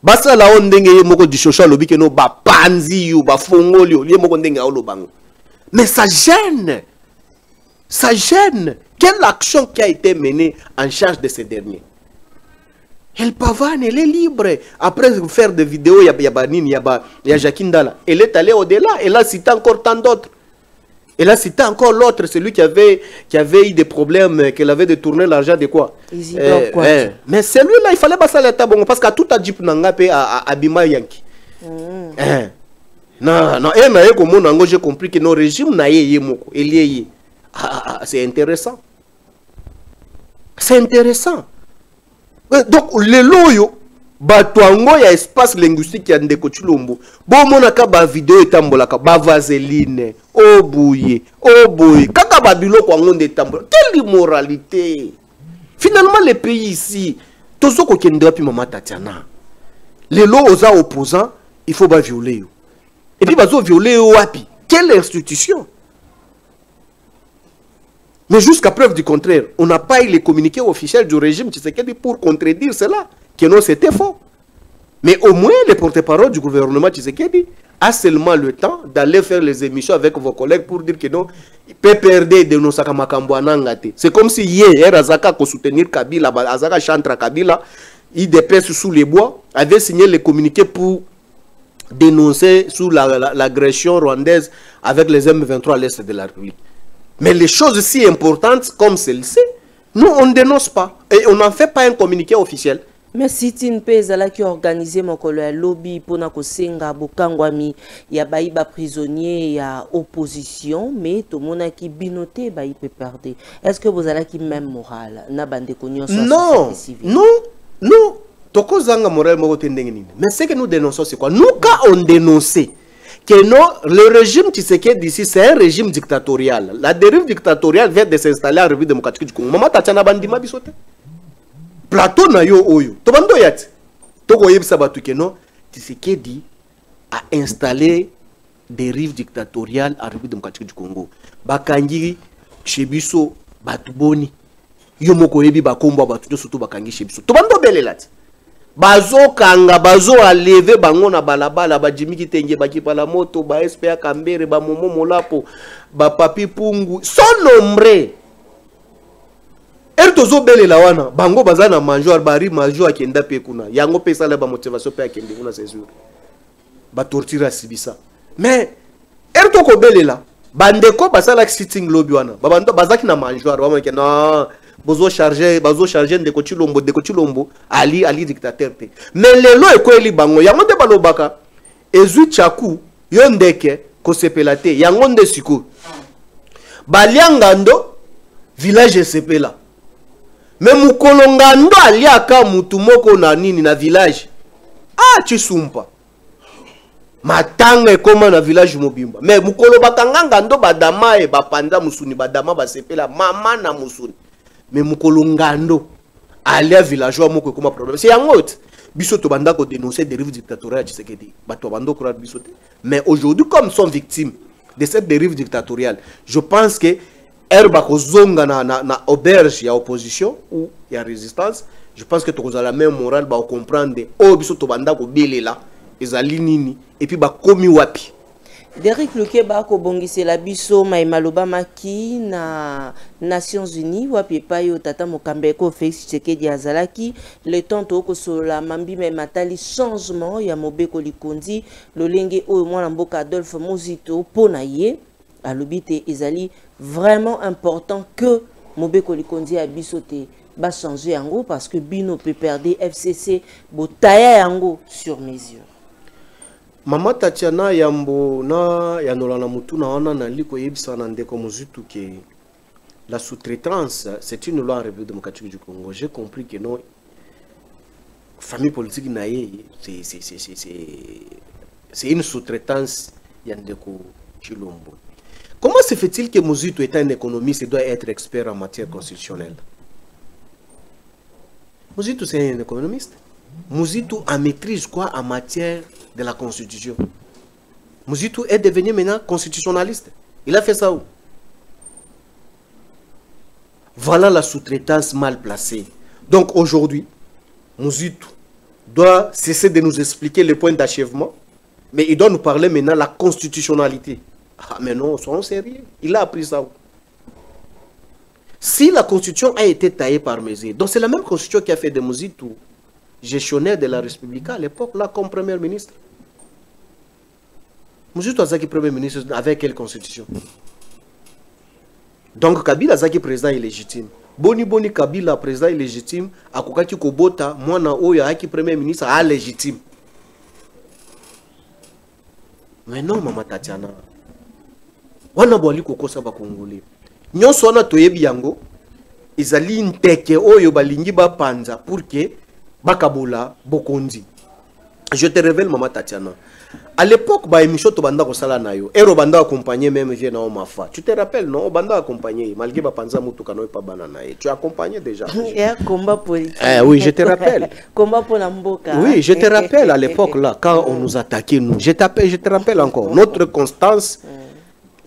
Bah, ça, là, on dengue, moko, du chocha, lobi, que no, bah, panzi, ou, bah, fongolio, lié, moko, dengue, au lobango. Mais ça gêne. Ça gêne. Quelle action qui a été menée en charge de ces derniers? Elle pavane, elle est libre. Après faire des vidéos, il y a Jacqueline Dalla. Elle est allée au-delà. Elle a cité encore tant d'autres. Elle a cité encore l'autre, celui qui avait eu des problèmes, qu'elle avait détourné l'argent de quoi, mais celui-là, il fallait pas ça l'état bon, parce qu'à tout a dit à Abima Yanki. Non, j'ai compris que nos régimes c'est intéressant. C'est intéressant. Donc, les loyaux, il y a espace linguistique qui a des Chilombo. Bon, mon akaba vidéo et tambolaka, ba vaseline, oh bouillé. Kaka babilo kwa ngonde tambola. Quelle immoralité! Finalement, les pays ici, tous ceux qui ont pi mama Tatiana, les lois aux opposants, il faut pas violer. Et puis, bazo violer wapi? Quelle institution? Mais jusqu'à preuve du contraire, on n'a pas eu les communiqués officiels du régime Tshisekedi pour contredire cela, que non, c'était faux. Mais au moins, les porte-parole du gouvernement Tshisekedi a seulement le temps d'aller faire les émissions avec vos collègues pour dire que non, PPRD de nos Sakamakamboanangate. C'est comme si hier, Azaka pour soutenir Kabila, Azaka Chantra Kabila, IDPS sous les bois, avait signé les communiqués pour dénoncer sous l'agression rwandaise avec les M23 à l'est de la République. Mais les choses si importantes comme celle-ci, nous, on ne dénonce pas. Et on n'en fait pas un communiqué officiel. Mais si tu ne peux pas organiser mon lobby pour na kosenga bokangwami ya baïba prisonnier ya opposition mais tout le monde qui binoté ba peut perdre. Est-ce que vous avez qui même morale na bande konyo non toko zanga morale moko tendengeni. Mais ce que nous dénonçons c'est quoi? Nous quand on dénonçait que non, le régime Tshisekedi d'ici, c'est un régime dictatorial. La dérive dictatoriale vient de s'installer en République démocratique du Congo. Maman Tatiana Bandima bisote. Plateau na yo oyo. Tobando yati. Toko yebisa batu que non, Tshisekedi a installé des dérives dictatoriales en République démocratique du Congo. Bakangi Chebiso Batuboni. Yo moko yebi bakombo batu surtout bakangi Chebiso. Tobando belelati. Bazo kanga bazo aleve bango na balabala ba Jimmy Kitenge ba Kipala moto ba SPA Kambere ba Momo Molapo ba Papi Pungu son nombre ertozo belela wana bango bazana major bari major akenda pe kuna yango pesa la ba motivation pe akende kuna c'est sûr ba torture sibisa mais ertoko belela bandeko basala sitting lobby wana babando bazaki na major ba meke na bozo charger de Chilombo ali dictateur te mais lelo ekweli bango yango te balobaka ezui chaku yondeke ko sepela te yango nde siku baliangando village sepela mais mukolongando aliaka mutu moko na nini na village chisumpa matanga ekoma na village mobimba mais mukolo bakanganga ndo badama e bapanza musuni badama basepela mama na musuni mais mukolongando alia villageois moko comme problème c'est yangote biso to banda ko dénoncer des dérives dictatoriales Tshisekedi bato bando ko bisote mais aujourd'hui comme sont victimes de cette dérive dictatoriale je pense que herba ko zonga na auberge ya opposition ou ya résistance je pense que to ko la même morale ba comprendre biso to banda ko belela ezali nini et puis ba komi wapi. Derek Lukeba kobongisi la biso maimaloba maki na Nations Unies wapi pa yo tata mokambeko Félix Tshisekedi azalaki le temps to sola mambi matali changement ya mobeko likondi lolenge oyo mwana mboka Adolphe Muzito pona ye alobite ezali vraiment important que mobeko likondi a bisote ba changer yango parce que bino peut perdre FCC botaya yango sur mesure. Mama Tatiana Yambo na yanola na mutu na wana na liko yebisa na ndeko Muzito que la sous-traitance c'est une loi en République démocratique du Congo. J'ai compris que non famille politique naie c'est une sous-traitance yandeko Chilombo. Comment se fait-il que Muzito étant un économiste doit être expert en matière constitutionnelle? Muzito c'est un économiste. Muzito a maîtrise quoi en matière de la constitution? Muzito est devenu maintenant constitutionnaliste. Il a fait ça où? Voilà la sous-traitance mal placée. Donc aujourd'hui, Muzitu doit cesser de nous expliquer les points d'achèvement, mais il doit nous parler maintenant de la constitutionnalité. Ah mais non, soyons sérieux. Il a appris ça où? Si la constitution a été taillée par Mézé, donc c'est la même constitution qui a fait de Muzitu gestionnaire de la République à l'époque, là, comme premier ministre. Muzitu Azaki premier ministre avec quelle constitution? Donc Kabila Azaki président illégitime. Boni Kabila président illégitime, Akukaki Kobota, Mwana Oya Aki premier ministre à légitime. Mais non, Mama Tatiana. Wana boali koko saba Congolais. Nyonso wana toyebi yango, izali nteke oyo balingi ba panza pour que bakabola bokondi. Je te révèle Mama Tatiana. À l'époque, ba émission to banda ko sala na yo. Ero banda accompagner même vient na Mafa. Tu te rappelles non? Banda accompagner malgré ba panza mutu kano pa banana. Tu accompagné déjà. Il y a combat politique. Oui, je te rappelle. Combat pour la mboka. Oui, je te rappelle à l'époque là quand on nous attaquait nous. Je te rappelle encore notre constance.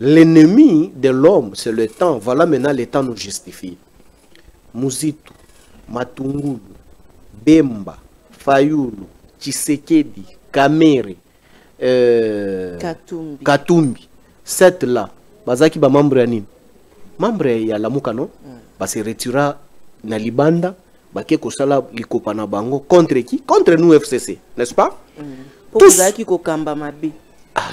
L'ennemi de l'homme, c'est le temps. Voilà maintenant le temps nous justifie. Muzitu, Matungulu, Bemba, Fayulu, Tshisekedi, Kamere, Katumbi. Cette là, bazaki ba membre anine. Membre ya Lamuka non? Ba se retira na libanda, ba ke ko sala likopa na bango contre qui? Contre nous FCC, n'est-ce pas? Tous bazaki ko kamba mabi. Ah,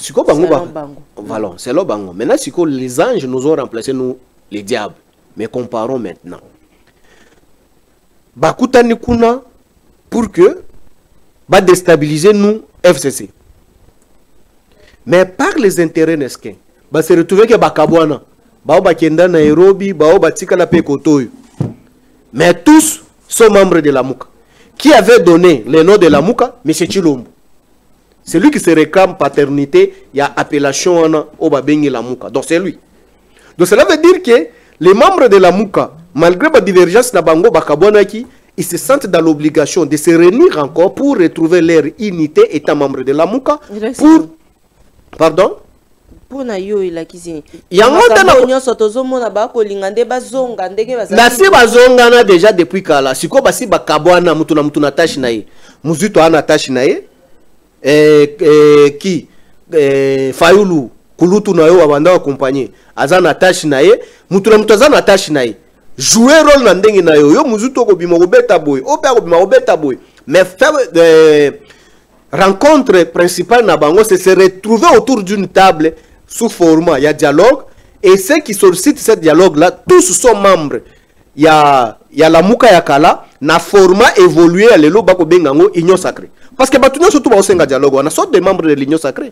voilà, c'est le bango. Maintenant, les anges nous ont remplacé, nous, les diables. Mais comparons maintenant. Bakutani kuna pour que va déstabiliser nous FCC. Mais par les intérêts nesquins, va se retrouver que Bakabwana, Bakenda Nairobi, Batika la Pekotoyo. Mais tous sont membres de la Mouka. Qui avait donné le nom de la Mouka? M. Chilombo. C'est lui qui se réclame paternité, il y a appellation au Babengi la Mouka. Donc c'est lui. Donc cela veut dire que les membres de la Mouka, malgré la divergence de Bango Bakabonaki, ils se sentent dans l'obligation de se réunir encore pour retrouver leur unité étant membre de la Mouka. Pour... Pardon? Pour na yo ila kizini. Yango tana nyonso tozomona ba ko lingande bazonga ndenge bazali. Na si bazonga na déjà depuis kala. Siko basi bakabwana mutu na tashi na ye. Muzitu ana tashi na ye. Qui Fayulu Kulutu na yo abanda accompagner azana tashi na ye mutu na mutu azana tashi na ye jouer rôle na ndenge na yo Muzitu ko bima ko beta boy opa ko bima ko beta boy mais faire rencontre principale na bango c'est se retrouver autour d'une table sous format il y a dialogue et ceux qui sollicitent ce dialogue là tous sont membres il y a la Mouka ya kala na format évolué à lelo bako bengango union sacrée. Parce que bato surtout ba osenga dialogue on a sorte des membres de l'union sacrée.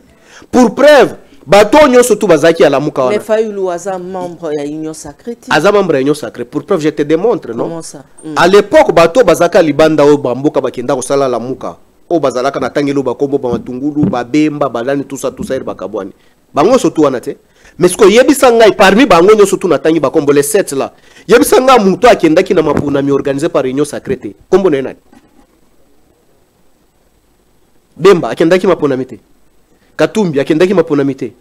Pour preuve, bato surtout bazaki à la Mouka. Mais Fayulu aza membre de l'union sacrée. Aza membre de l'union sacrée. Pour preuve, je te démontre, non? Comment ça? À l'époque, bato bazaka libanda o bamboka bakenda ko sala la Mouka. O bazalaka na tangelo bakombo ba matungulu ba bemba balani tout ça bakabwani. Bango surtout wana te. Mais ce que yebisa ngai parmi bango surtout na tangi bakombo les 7 là. Yebisa nga muto akendaki na mapuna mi organisé par l'union sacrée. Kombo na nani? Bemba akendaki maponamite. Katumbi akendaki maponamite.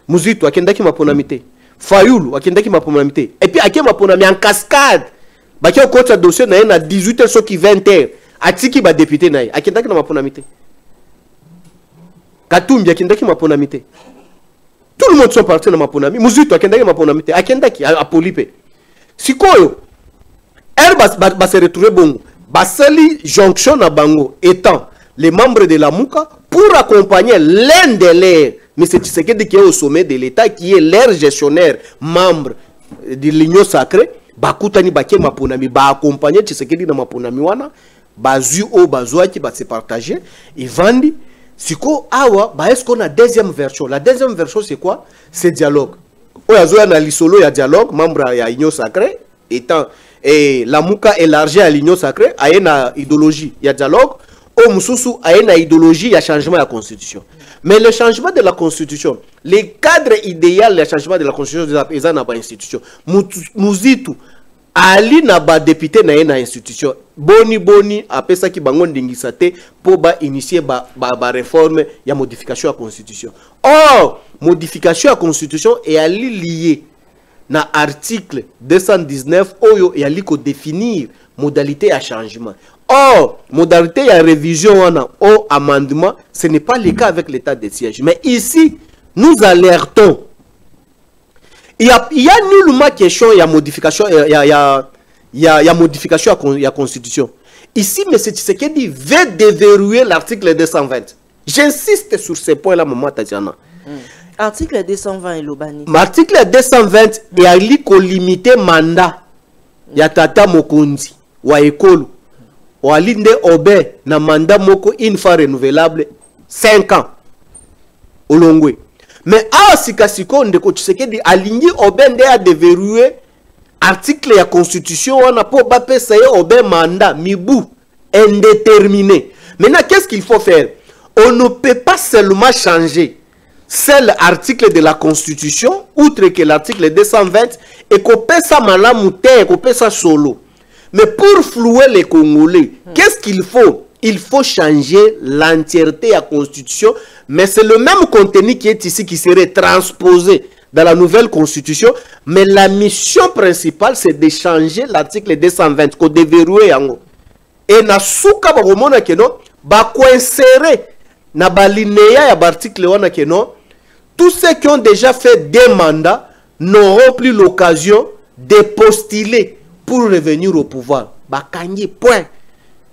Muzitu akendaki maponamite. Fayulu akendaki maponamite. Et puis aké maponami en cascade. Baki okota dossier na na 18h so ki 20h. Atiki ba député na akendaki na maponamite. Katumbi akendaki maponamite. Tout le monde sont partis na maponami. Muzitu akendaki maponamite. Akendaki a polipe. Sikoyo. Ba se retrouver bongo. Basali jonction na bango étant les membres de la Mouka pour accompagner l'un de leurs, mais c'est Tshisekedi qui est au sommet de l'État, qui est leur gestionnaire, membre de l'Union sacrée, bakutani baké maponami, ba accompagner Tshisekedi na maponami wana, bazu o bazua qui va se partager, et vandi, siko awa, ba est-ce qu'on a deuxième version? La deuxième version c'est quoi? C'est dialogue. Oyazoya na lisolo ya dialogue, membre ya Union sacrée, étant, et la Mouka élargie à l'Union sacrée, a une idéologie, il y a dialogue. Au Moussoussou a une idéologie, il y a changement de la constitution. Mais le changement de la constitution, le cadre idéal du changement de la constitution, c'est dans l'institution. Muzitu, Ali n'a pas député dans une institution. Boni, après ça qui bangon d'ingisate pour initier la réforme, il y a modification de la constitution. Or, modification de la constitution est liée na article 219 oyo yali ko définir modalité à changement. Or, modalité à révision au amendement, ce n'est pas le cas avec l'état de siège. Mais ici, nous alertons. Il y a nullement question, il y a modification, il y a modification à la Constitution. Ici, M. Tshisekedi veut déverrouiller l'article 220. J'insiste sur ce point-là, Maman Tatiana. Article 220 et l'Obani. L'article 220 est à limiter mandat. Ya Tata Mokonzi, wa Ekolo. Ou alinde obé na mandat moko une fois renouvelable 5 ans. Olongwe. Mais à Sikasiko ndeko Tshisekedi aligné obé nde a déverrouiller article ya constitution wana po ba pesa ye obé mandat mibu indéterminé. Maintenant qu'est-ce qu'il faut faire? On ne peut pas seulement changer seul article de la constitution outre que l'article 220 et qu'on peut ça malamu te qu'on peut ça solo. Mais pour flouer les Congolais, qu'est-ce qu'il faut? Il faut changer l'entièreté de la Constitution, mais c'est le même contenu qui est ici qui serait transposé dans la nouvelle Constitution. Mais la mission principale, c'est de changer l'article 220, qu'on déverrouille. Et na souka ba komona ke non, ba ko insérer na ba linéa ya l'article wana ke non, tous ceux qui ont déjà fait des mandats n'auront plus l'occasion de postuler pour revenir au pouvoir. Bakanye, point.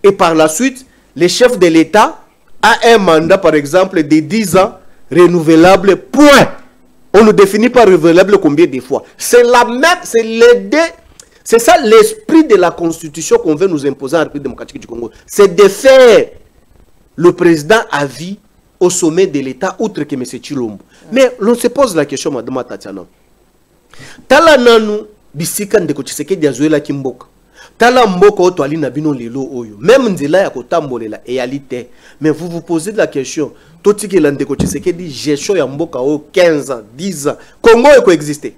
Et par la suite, le chef de l'État a un mandat, par exemple, de 10 ans, renouvelable, point. On ne définit pas renouvelable combien de fois. C'est la même, c'est ça l'esprit de la Constitution qu'on veut nous imposer en République démocratique du Congo. C'est de faire le président à vie au sommet de l'État, outre que M. Tshilombo. Mais l'on se pose la question, Madame Tatiana. Tala nanu bisika ndeko Tshisekedi azuela kimboka. Tala mboka oto ali na bino lelo oyo. Même nzela ya kotambolela eyalité. Mais vous vous posez la question. Totiki la ndeko Tshisekedi gestion ya mboka o 15 ans, 10 ans. Congo eko exister.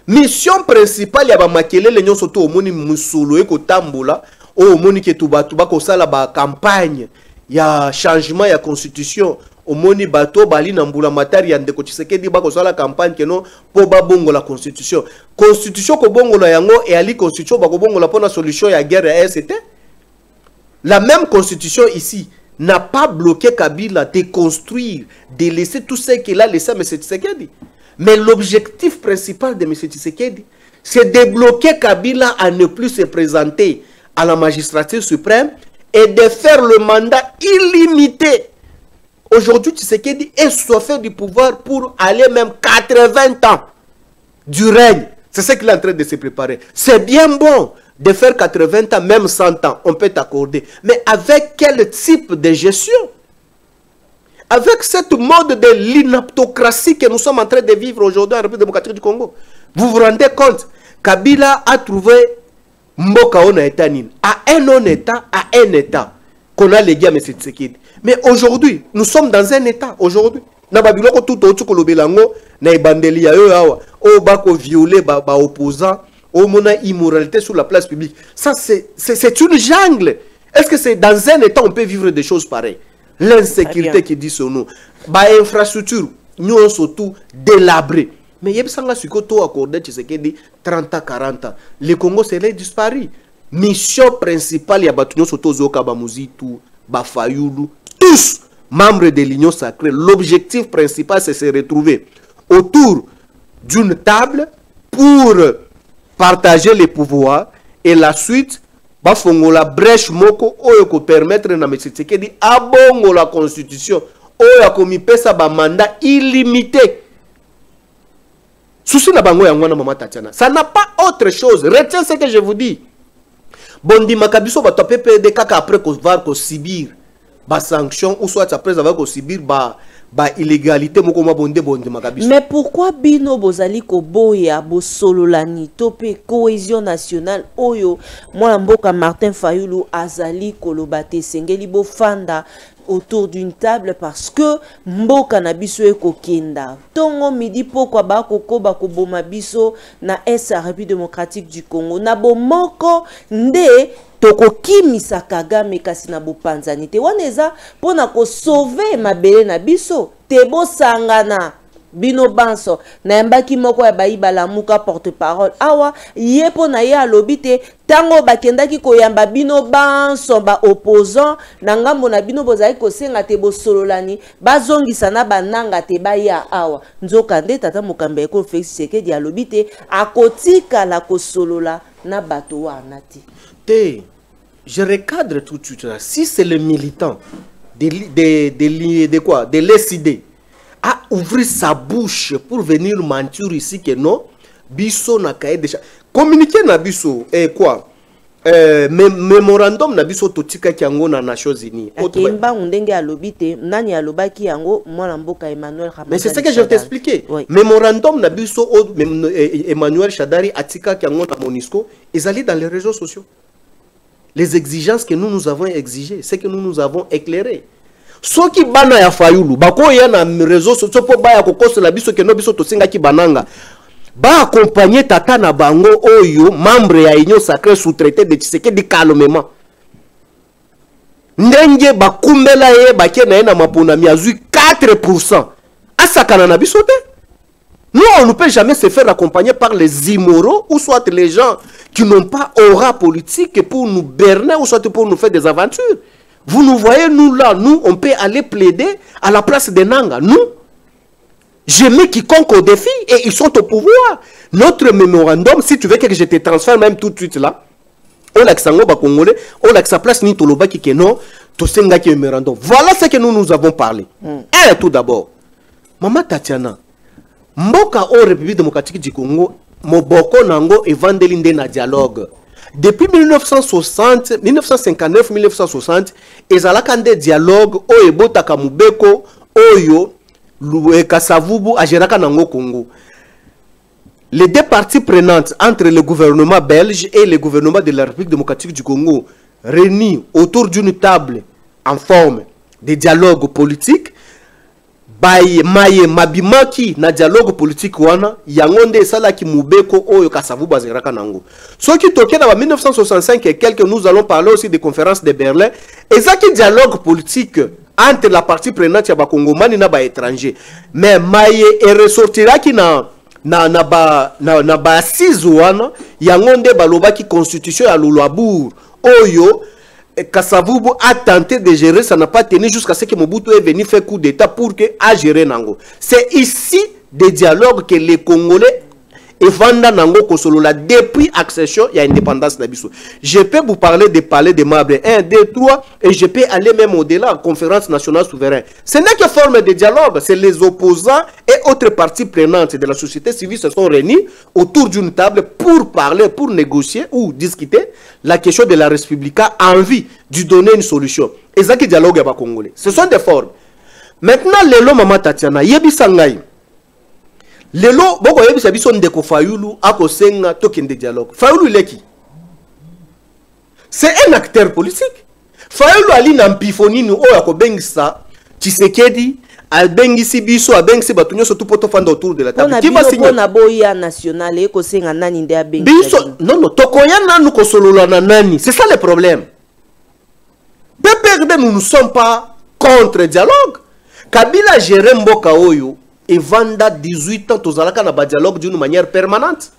Mission principale ya ba makelele nyonso to omoni musulu eko tambola o omoni ke tubatu bako sala ba campagne ya changement ya constitution. Omoni bato bali na mbula matari ya ndeko Tshisekedi bako sala campagne keno po ba bongo la constitution. Constitution ko bongo la yango et ali constitution bako bongo la pona solution ya guerre ya RCT. La même constitution ici n'a pas bloqué Kabila de construire, de laisser tout ce qu'il a laissé à M. Tshisekedi. Mais l'objectif principal de M. Tshisekedi, c'est de bloquer Kabila à ne plus se présenter à la magistrature suprême et de faire le mandat illimité. Aujourd'hui, Tshisekedi est soifé du pouvoir pour aller même 80 ans du règne. C'est ce qu'il est en train de se préparer. C'est bien bon de faire 80 ans, même 100 ans, on peut t'accorder. Mais avec quel type de gestion? Avec cette mode de l'inaptocratie que nous sommes en train de vivre aujourd'hui en République démocratique du Congo. Vous vous rendez compte? Kabila a trouvé Mboka Ona Nine à un non-État, à un État qu'on a légué à M. Tshisekedi. Mais aujourd'hui, nous sommes dans un État. Aujourd'hui, na babiloko tout autre que le belango na ibandeli ya yo awa o bako violer ba opposant o mona immoralité sur la place publique. Ça c'est une jungle. Est-ce que c'est dans un État on peut vivre des choses pareilles? L'insécurité qui dit son nom, ba infrastructure nous surtout délabré. Mais yebsanga siko to accordé Tshisekedi 30 à 40 ans. Le Congo serait disparu. Mission principale ya batu nyo soto zoka ba muzitu ba fayulu tous membres de l'Union sacrée. L'objectif principal, c'est de se retrouver autour d'une table pour partager les pouvoirs et la suite, bafongo la brèche moko oyo ko permettre na M. Tshisekedi abongo la constitution oyo komi pesa ba mandat illimité. Souci na bango yango na Mama Tatiana. Ça n'a pas autre chose. Retiens ce que je vous dis. Bondi makabiso ba topé PDK kaka après ko var ko subir ba sanction ou soit après avoir ko subir ba illégalité moko ma bondi makabiso. Mais pourquoi bino bozali ko boya bo sololani topé cohésion nationale oyo moi mboka Martin Fayulu azali kolobate sengeli bo fanda autour d'une table parce que mboka na biso ekokenda tongo midi pokwa ba kokoba ko boma biso na SA République démocratique du Congo na bomoko nde toko kimisa Kagame kasi na bopanzani te wana eza pona ko sauver mabele na biso te bo sangana bino banso na mbaki moko ya bayiba la muka porte-parole awa yepo na ye alobite tango bakendaki koyamba bino banso ba opposant na ngambo na bino bozali kosenga te bosololani bazongisa na bananga te baya awa nzoka nde tata mokambe ekolo Félix Tshisekedi alobite akotika la kosolola na bato wana te. Je recadre tout de suite là. Si c'est le militant de quoi, de l'SID à ouvrir sa bouche pour venir mentir ici que non, biso na cahier déjà communiquer na biso et quoi mémorandum na biso totika kiango na Nations Unies. Akemba ndenge alobite nani alobaki yango mwana mboka Emmanuel Ramazani. Mais c'est ce que je vais t'expliquer. Oui. Mémorandum na biso Emmanuel Shadari atika kiango na MONUSCO, ils allaient dans les réseaux sociaux. Les exigences que nous avons exigées, c'est que nous avons éclairé. Ce qui bana ya fayulu, bako ya na réseaux sociaux po ba ya kokoso la biso que no biso tosinga ki bananga. Ba accompagner tata na bango oyo membre ya union sacrée sous-traité de Tshisekedi calmement. Ndenge bakumbela ye bake na na mapona miazui 4%. Asakana na biso te. Nous, on ne peut jamais se faire accompagner par les immoraux ou soit les gens qui n'ont pas aura politique pour nous berner ou soit pour nous faire des aventures. Vous nous voyez, nous là, nous, on peut aller plaider à la place des Nanga. Nous, je mets quiconque au défi et ils sont au pouvoir. Notre mémorandum, si tu veux que je te transfère même tout de suite là, on a que ça congolais, on a que sa place ni toloba qui non, to senga qui mémorandum. Voilà ce que nous avons parlé. Et tout d'abord, Maman Tatiana, mboka o République démocratique du Congo moboko nango evandeli nde na dialogue depuis 1960 1959 1960 ezalaka nde dialogue o ebotaka mubeko oyo Kasavubu ageraka nango Congo. Les deux parties prenantes entre le gouvernement belge et le gouvernement de la République démocratique du Congo réunis autour d'une table en forme de dialogue politique baye maye mabimaki na dialogue politique wana yangonde sala ki mubeko oyo Kasavubu azeraka nango. Ce qui toke na 1965 et quelques, nous allons parler aussi des conférences de Berlin, et ça qui dialogue politique entre la partie prenante ya ba Congomani na ba étranger. Mais maye et ressortira ki na ba assise wana yangonde baloba ki constitution ya Lulwabour oyo Kasavubu a tenté de gérer, ça n'a pas tenu jusqu'à ce que Mobutu est venu faire coup d'état pour que a géré Nango. C'est ici des dialogues que les Congolais et Vanda Nango Kosolola depuis accession et indépendance d'Abisso. Je peux vous parler des palais de Mabre 1, 2, 3 et je peux aller même au-delà, conférence nationale souveraine. Ce n'est que forme de dialogue, c'est les opposants et autres parties prenantes de la société civile se sont réunis autour d'une table pour parler, pour négocier ou discuter la question de la République en vue de donner une solution. Et ça qui dialogue avec les Congolais. Ce sont des formes. Maintenant, les lois Maman Tatiana, Yebi Sangai. Lelo boko yebisa biso ndeko Fayulu akosenga tokende dialogue. Fayulu leki. C'est un acteur politique. Fayulu ali na mpifoni ni oyo akobengisa Tshisekedi abengisi biso abengisi batunyo surtout poto fanda autour de la table. Qui va signer na boya national e kosenga nani nde abengisa. Biso non tokoya nanu kosolola na nani. C'est ça le problème. PPRD nous ne sommes pas contre dialogue. Kabila géré mboka oyo et vanda 18 ans tozalaka na ba dialogue d'une manière permanente.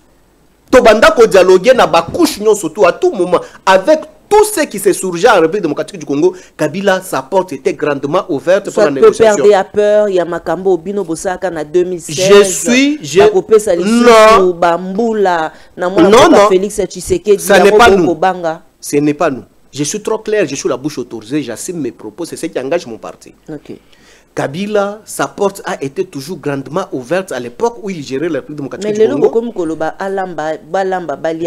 Tobanda ko dialoguer na ba couche nyon surtout à tout moment avec tous ceux qui se surgent en République démocratique du Congo. Kabila, sa porte était grandement ouverte pour la négociation. Soit perdre peur, ya makambo obino bosaka na 2016. Non, Félix Tshisekedi. Ce n'est pas nous. Ce n'est pas nous. Je suis trop clair, je suis la bouche autorisée, j'assume mes propos, c'est ce qui engage mon parti. Ok. Kabila, sa porte a été toujours grandement ouverte à l'époque où il gérait la République démocratique du Congo.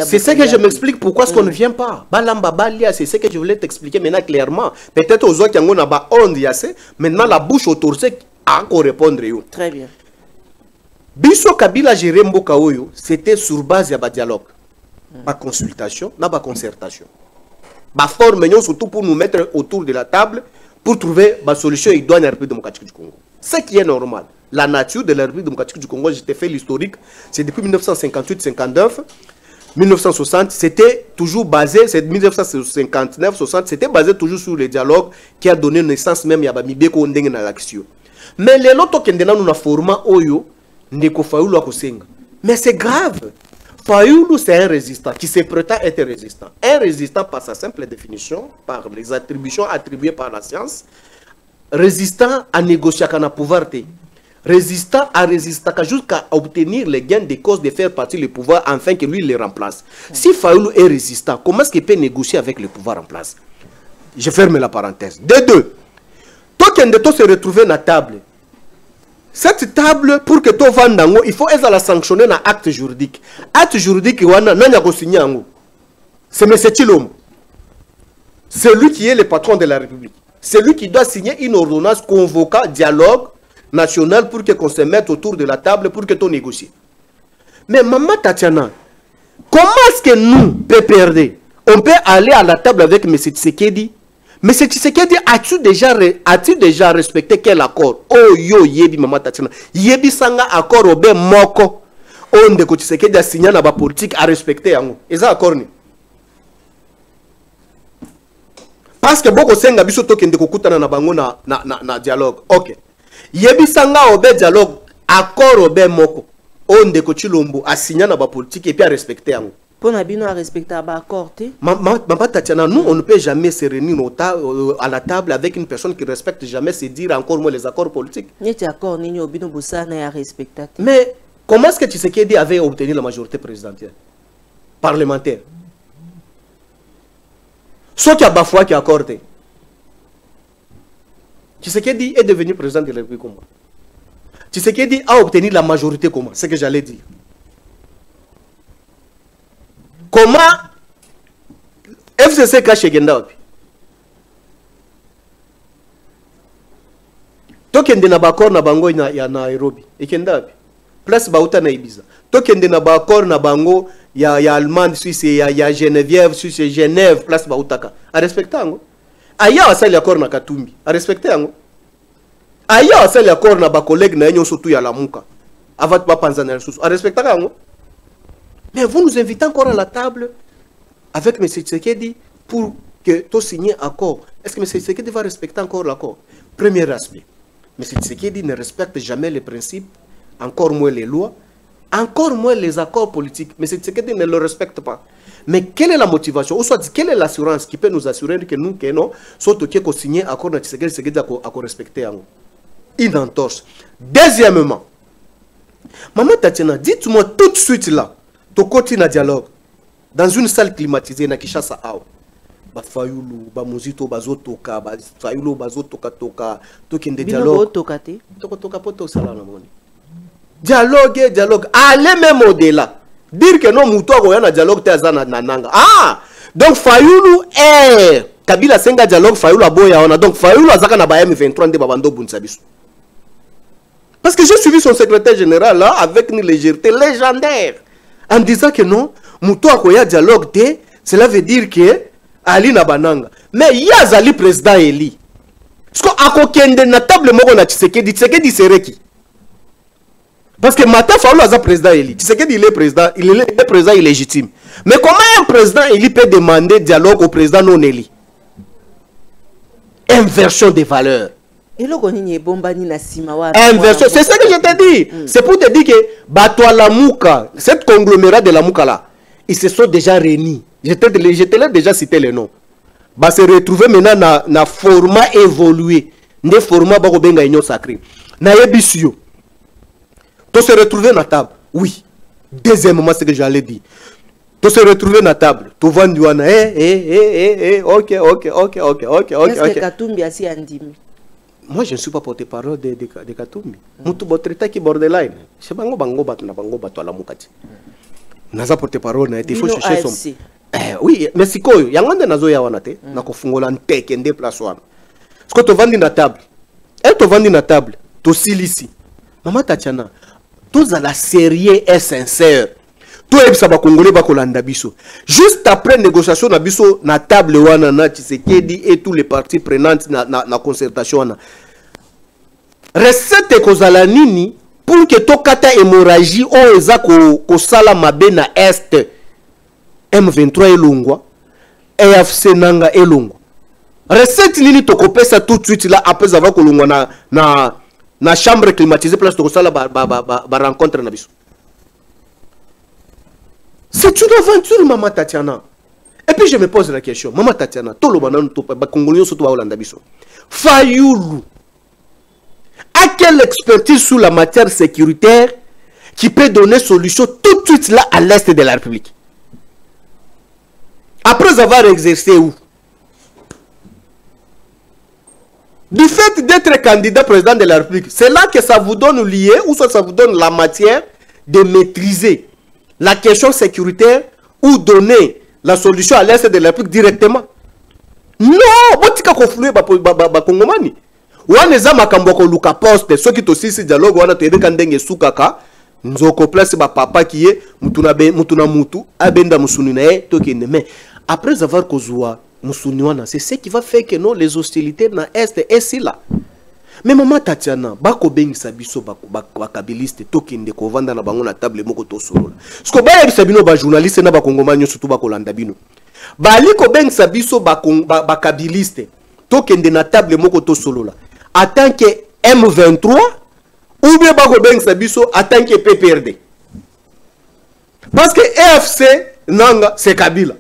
C'est ce que je m'explique pourquoi est-ce qu'on ne vient pas. Balamba Balia, c'est ce que je voulais t'expliquer maintenant clairement. Peut-être aux autres qui ont pas honte, maintenant la bouche autorisée a encore répondre. Très bien. Biso Kabila géré Mboka Oyo, c'était sur base de dialogue, pas consultation, pas concertation. Ba forme surtout pour nous mettre autour de la table pour trouver ma solution idoine à la République démocratique du Congo. Ce qui est normal. La nature de la République démocratique du Congo, j'ai fait l'historique, c'est depuis 1958-59, 1960, c'était toujours basé, c'est 1959-60, c'était basé toujours sur le dialogue qui a donné naissance même à Bamibeko Ndenge na l'action. Mais les loto qui nous format Oyo, Ndeko Fayoulou Akosenga. Mais c'est grave. Fayoulou, c'est un résistant qui se prétend être résistant. Un résistant par sa simple définition, par les attributions attribuées par la science, résistant à négocier avec le pouvoir. Résistant à résister jusqu'à obtenir les gains de cause de faire partie du pouvoir afin que lui le remplace. Si Fayoulou est résistant, comment est-ce qu'il peut négocier avec le pouvoir en place? Je ferme la parenthèse. De deux, toi qui as se retrouver à la table, cette table, pour que tu vendes, il faut la sanctionner dans l'acte juridique. Acte juridique, c'est M. Chilombo. C'est lui qui est le patron de la République. C'est lui qui doit signer une ordonnance convoquant dialogue national pour qu'on se mette autour de la table pour que tu négocies. Mais maman Tatiana, comment est-ce que nous, PPRD, on peut aller à la table avec M. Tshisekedi? M. Tshisekedi, as-tu déjà respecté quel accord? Oh yo, yebi maman Tatiana. Yebi sanga accord au ben moko. On de Tshisekedi a signé na ba politique à respecter yango. Eza accord ni. Parce que boko senga biso tokende kokutana na bango na dialogue. OK. Yebi sanga obe dialogue accord obe moko onde ko Chilombo a signé na ba politique et puis a respecter yango. Pour Nabino à respecter ba accord té. Maman Tatiana, nous on ne peut jamais se réunir à la table avec une personne qui respecte jamais se dire encore moins les accords politiques. N'était accord ni obino bossa na respecter. Mais comment est-ce que Tshisekedi avait obtenu la majorité présidentielle parlementaire? Soit qui a bafoué qui a accordé. Tshisekedi est devenu président de la République comment? Tshisekedi a obtenu la majorité comment? C'est ce que j'allais dire. Comment FCC cache Gendaopi? Tokende na bakor na bango ya Nairobi. Ekendaopi? Place Bauta na Ibiza. Tokende na bakor na bango ya Allemagne, Suisse, ya Geneviève, Suisse, Genève, place Bautaka. A respecter yango. Aya asali accord na Katumbi. A respecter yango. Aya asali accord na ba collègue na yenyo surtout ya Lamuka. Avat ba panzana ressources. A respecter yango. Mais vous nous invitez encore à la table avec M. Tshisekedi pour que tu signes accord. Est-ce que M. Tshisekedi va respecter encore l'accord? Premier aspect. M. Tshisekedi ne respecte jamais les principes, encore moins les lois, encore moins les accords politiques. M. Tshisekedi ne le respecte pas. Mais quelle est la motivation? Ou soit quelle est l'assurance qui peut nous assurer que nous, que non, soit qui qu'on signe accord de Tshisekedi à respecter une entorse. Deuxièmement, Maman Tatiana, dites-moi tout de suite là, tu continues à dialogue dans une salle climatisée na Kinshasa ao. Ba Fayoulou, ba Muzito, ba Zotoka, ba Fayoulou, ba Zotoka toka, tokende dialogue. Toka poto sala na moni. Dialogue, allez même au-delà. Dire que non muto ko yana dialogue te azana na nanga. Ah, donc Fayoulou Kabila senga dialogue Fayoulou aboya ona. Donc Fayoulou azaka na ba M23 nde babando bunsabiso. Parce que j'ai suivi son secrétaire général là avec une légèreté légendaire. En disant que non, Mouto akoya dialogue te, cela veut dire que Ali na bananga. Mais Yazali président Eli. Parce que akokende na table moko na Tshisekedi sereki. Parce que Mata Fayoulou aza président Eli. Tshisekedi il est président illégitime. Mais comment un président Eli peut demander dialogue au président non Eli? Inversion des valeurs. Inversion, c'est ce que je te dis. C'est pour te dire que Batoa Lamuka, cette conglomérat de Lamuka là, ils se sont déjà réunis. Je te l'ai déjà cité le nom. Bah se retrouver maintenant na format évolué. Ne format barobenga union sacrée. Na yebisio. To se retrouver na table. Oui. Deuxièmement, c'est ce que j'allais dire. To se retrouver na table. To vendre wana. Ok. Est-ce que Katumbi asi andimi? Moi, je ne suis pas porte-parole de Katumbi. Moutou botreta qui borderline. C'est bango bat na bango bato la mukati. Naza porte-parole na été faut chercher son. Oui, mais sikoyo yangonde nazo ya wana te na kofungola nteke nde place wana. Parce que to vandi na table. To vandi na table, to silisi. Maman Tatiana, tous à la sérieux et sincère. Tout ebisa ba congolais ba kolanda biso. Juste après négociation na biso na table wana na Tshisekedi et tous les parties prenantes na concertation wana. Recette kozala nini pour que tokata hémorragie o eza ko sala mabe na est M23 elongwa EFC nanga elongwa. Recette nini tokopesa tout de suite là après avoir kolongwa na na chambre climatisée place de ça la rencontre na biso. C'est une aventure, Maman Tatiana. Et puis je me pose la question, Maman Tatiana, tout le monde Congolais surtout à Hollande biso. Fayoulou. À quelle expertise sur la matière sécuritaire qui peut donner solution tout de suite là à l'est de la République? Après avoir exercé où? Du fait d'être candidat président de la République, c'est là que ça vous donne lié ou soit ça vous donne la matière de maîtriser la question sécuritaire ou donner la solution à l'est de la République directement. Non, botika confluer ba Congomani. Wana za makambo ko luka poste ceux qui tosisi dialogue wana to yebeka ndenge sukaka nzoko place ba papa qui est mutuna mutu abenda musuni na ye tokende. Mais après avoir kozwa musuni wana, c'est ce qui va faire que non les hostilités na est et si là. Mais Maman Tatiana, bako bengisa biso ba kabiliste tokende ko vanda na bango na table moko to solola. Sko ba yebisa bino ba journaliste na ba Congomani surtout ba kolanda bino. Bali ko bengisa biso ba kabiliste tokende na table moko to solola. En tant que M23 ou bien bako bengisa biso en tant que PPRD. Parce que EFC nanga c'est Kabila.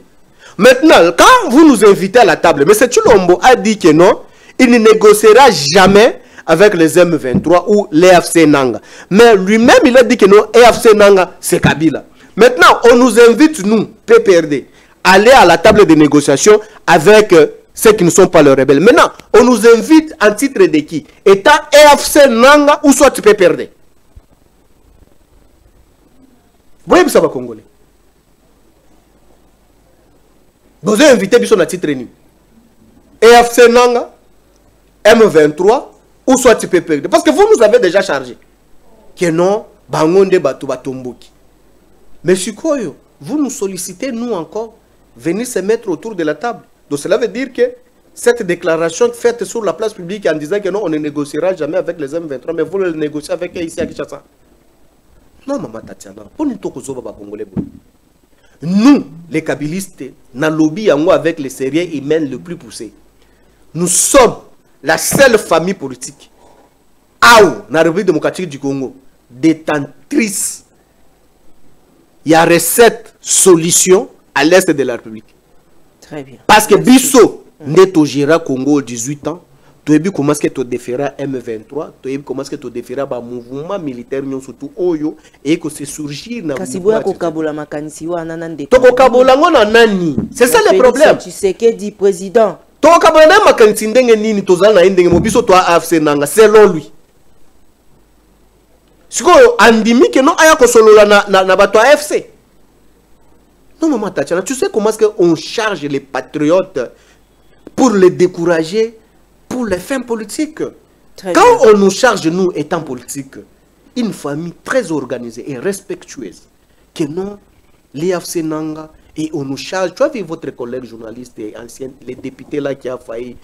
Maintenant, quand vous nous invitez à la table, M. Chulombo a dit que non, il ne négociera jamais avec les M23 ou l'EFC Nanga. Mais lui-même, il a dit que non, EFC Nanga, c'est Kabila. Maintenant, on nous invite, nous, PPRD, à aller à la table de négociation avec ceux qui ne sont pas les rebelles. Maintenant, on nous invite en titre de qui? État EFC Nanga ou soit PPRD. Vous voyez ça va Congolais? Vous avez invité Bisson à titre ni EFC Nanga, M23 ou soit PPRD. Parce que vous nous avez déjà chargé. Que non, Bangonde Batu Batomboki. Mais Sukoyo, vous nous sollicitez, nous encore, venir se mettre autour de la table. Donc cela veut dire que cette déclaration faite sur la place publique en disant que non, on ne négociera jamais avec les M23, mais vous le négociez avec eux ici à Kinshasa. Non, Maman Tatiana, pour nous, Congolais. Nous, les kabilistes, nous lobby avec les sérieux humains le plus poussé. Nous sommes la seule famille politique, dans la République démocratique du Congo, détentrice. Il y a recette solution à l'est de la République. Très bien. Parce que Bisso, Neto Gira Congo 18 ans, tu as vu comment est-ce que tu déféras M23, tu as vu comment est-ce que tu déféras le mouvement militaire, surtout Oyo, et que c'est surgir dans le c'est ça le problème. Tu sais que dit président. Selon lui. Si andimi que non aya ko solola na bato AFC. Non Maman Tatiana, tu sais comment est-ce qu'on charge les patriotes pour les décourager pour les fins politiques. Quand on nous charge, nous, étant politiques, une famille très organisée et respectueuse, que non, l'EFC Nanga, et on nous charge, tu as vu votre collègue journaliste et ancien, les députés là qui a failli,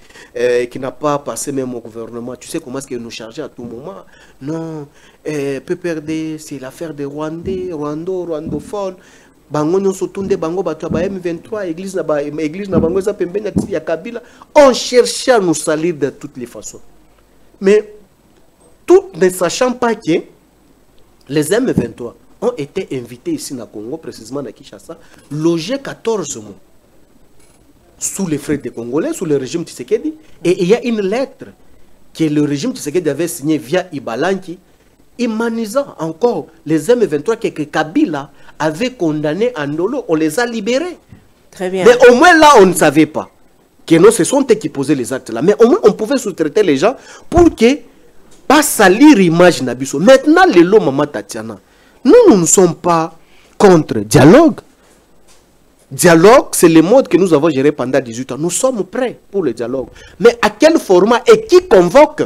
qui n'a pas passé même au gouvernement, tu sais comment est-ce qu'ils nous chargeaient à tout moment? Non, PPRD, c'est l'affaire des Rwandais, rwandophone. Bango nyonso tunde bango bato ba M23 église na bango za pembeni ya Kabila, on cherchait à nous salir de toutes les façons. Mais tout ne sachant pas que les M23 ont été invités ici na Congo, précisément à Kinshasa, logés 14 mois sous les frais des Congolais, sous le régime Tshisekedi, et il y a une lettre que le régime Tshisekedi avait signée via Ibalanki, humanisant encore les M23 que Kabila avait condamné en Ndolo, on les a libérés. Très bien. Mais au moins là, on ne savait pas que non, ce sont eux qui posaient les actes là. Mais au moins, on pouvait sous-traiter les gens pour que pas salir l'image Nabiso. Maintenant, les lots Maman Tatiana, nous ne sommes pas contre dialogue. Dialogue, c'est le mode que nous avons géré pendant 18 ans. Nous sommes prêts pour le dialogue. Mais à quel format et qui convoque?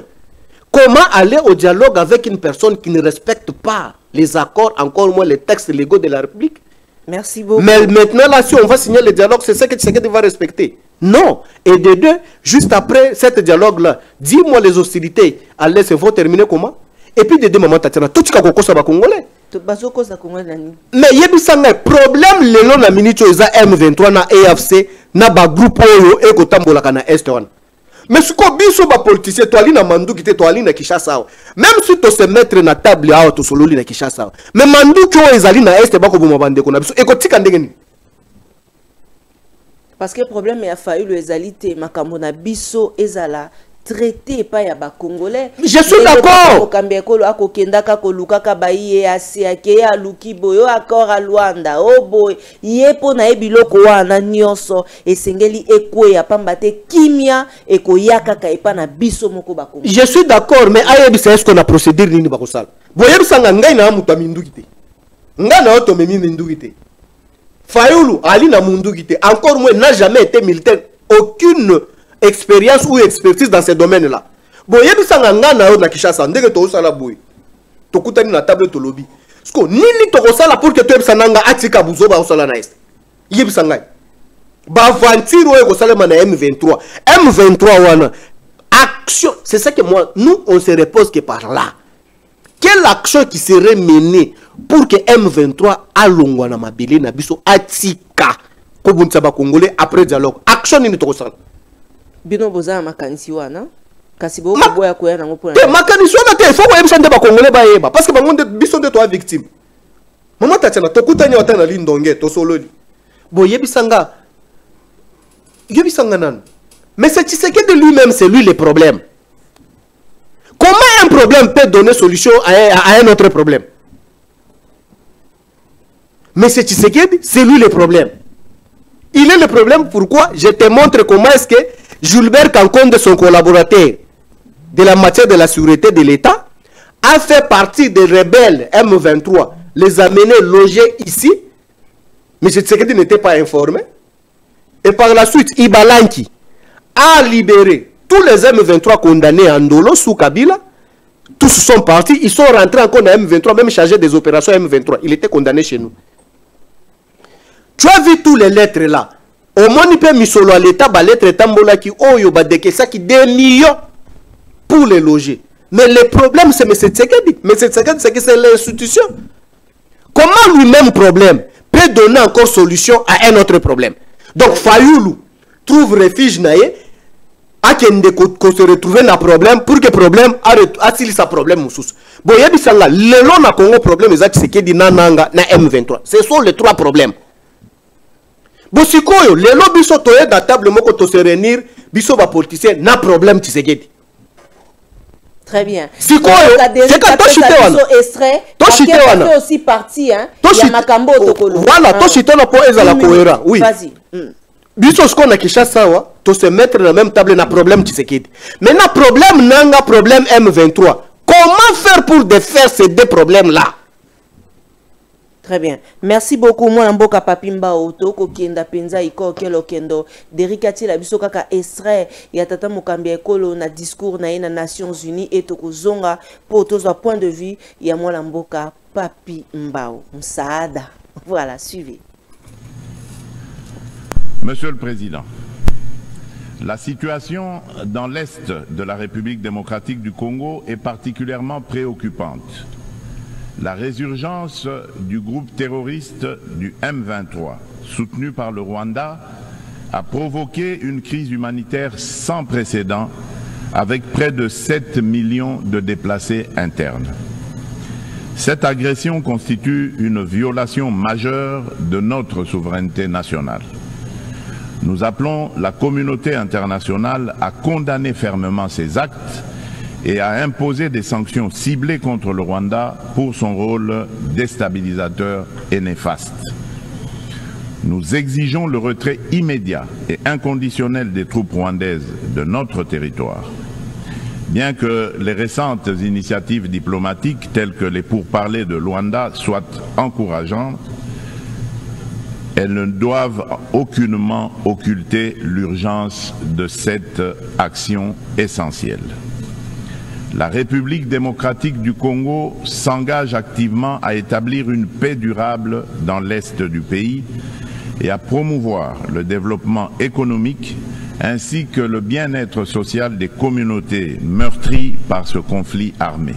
Comment aller au dialogue avec une personne qui ne respecte pas les accords, encore moins les textes légaux de la République? Merci beaucoup. Mais maintenant, là, si on va signer le dialogue, c'est ça que Tshisekedi va respecter. Non. Et de deux, juste après ce dialogue-là, dis-moi les hostilités à l'Est vont terminer comment? Et puis de deux, Maman Tatiana, tout ce qu'on a Congolais. Mais il y a un problème, le long de la minute, M23 na EFC, na ba groupe Oyo et Kotambola na Est. Mais ce qu'on biso ba politicien to ali na manduki te to ali na Kinshasa. Même si to se mettre na table a to sololi na Kinshasa. Mais manduki o ezali na est ba ko boma bande ko na biso e ko tika ndenge ni. Parce que le problème a fallu le ezalité makambo na biso ezala traité pas ya ba congolais. Je suis d'accord. Okambia ko akokenda ka koluka ka baye asiake ya luki boyo accord à Luanda. Oh boy, yepo na ebiloko wana nyonso esengeli ekwe ya pamba te kimia ekoyaka ka epa na biso moko ba Congo. Je suis d'accord, mais ayebisa est-ce qu'on a procédure nini ba ko sala. Boyebisa ngai na muta minduki te. Nga na oto memi minduki te. Fayulu ali na munduki te. Encore moins n'a jamais été militaire. Aucune expérience ou expertise dans ces domaines-là. Bon, il y a des gens qui ont Kinshasa, ndenge to sala boy. To kutani na table to lobby. Sko nini to sala pour que tu aies sananga atika buzo ba sala na est. Yebisa ngai. Ba aventure o ko sala na M23. M23 wana action, c'est ça que moi nous on se repose que par là. Quelle action qui serait menée pour que M23 alongwa na mabele na biso atika ko bunza ba congolais après dialogue. Action nini to sala. Bino boza makanisi wana kasi bo boya ko yana ngopona te makanisi wana te faut ko nde ba congolais ba yeba parce que bango nde biso nde to victime mama tatiana to kutanya wata na lindonge to sololi bo yebisanga nan mais c'est Tshisekedi lui-même c'est lui le problème. Comment un problème peut donner solution à un autre problème? Mais c'est Tshisekedi, c'est lui le problème. Il est le problème. Pourquoi? Je te montre comment est-ce que Gilbert Kankonde, son collaborateur de la matière de la sécurité de l'État, a fait partie des rebelles M23, les amener loger ici. Mais Tshisekedi n'était pas informé. Et par la suite, Ibalanki a libéré tous les M23 condamnés en Ndolo sous Kabila. Tous sont partis, ils sont rentrés encore dans M23, même chargés des opérations M23. Il était condamné chez nous. Tu as vu tous les lettres là. Au moins, il peut misolo à l'État, les lettres tambola qui oyo badeke ça qui des millions pour les loger. Mais le problème, c'est M. Tshisekedi. M. Tshisekedi, c'est que c'est l'institution. Comment lui-même problème peut donner encore solution à un autre problème? Donc, Fayoulou trouve refuge naïe, à qui se retrouve dans problème pour que le problème a sa problème. Bon, il y a des gens là, le long na Congo problème, c'est Tshisekedi na M23. Ce sont les trois problèmes. Bosikoyo, les lobbies sont dans la table moko to se réunir, biso ba politicien na problème Tshisekedi. Très bien. Sikoyo, c'est quand to chité wana. To chité wana. C'est aussi parti hein. Ya makambo tokolo. Voilà, to chité na po ezala cohérent. Oui. Vas-y. Biso ce qu'on a Kinshasa wa, to se mettre dans la même table na problème Tshisekedi. Maintenant problème nanga problème M23. Comment faire pour défaire ces deux problèmes là? Très bien. Merci beaucoup. Moi, Mboka Papimba Oto, Kokienda Penza Iko Kelo Kendo, Derikati la biso kaka extrait ya tata Mukambia Ekolo na discours na Nations Unies et Tokozonga pour tous un point de vue ya moi Mboka Papimba Msaada. Voilà, suivez. Monsieur le Président, la situation dans l'Est de la République démocratique du Congo est particulièrement préoccupante. La résurgence du groupe terroriste du M23, soutenu par le Rwanda, a provoqué une crise humanitaire sans précédent avec près de 7 millions de déplacés internes. Cette agression constitue une violation majeure de notre souveraineté nationale. Nous appelons la communauté internationale à condamner fermement ces actes et à imposer des sanctions ciblées contre le Rwanda pour son rôle déstabilisateur et néfaste. Nous exigeons le retrait immédiat et inconditionnel des troupes rwandaises de notre territoire. Bien que les récentes initiatives diplomatiques telles que les pourparlers de Luanda soient encourageantes, elles ne doivent aucunement occulter l'urgence de cette action essentielle. La République démocratique du Congo s'engage activement à établir une paix durable dans l'Est du pays et à promouvoir le développement économique ainsi que le bien-être social des communautés meurtries par ce conflit armé.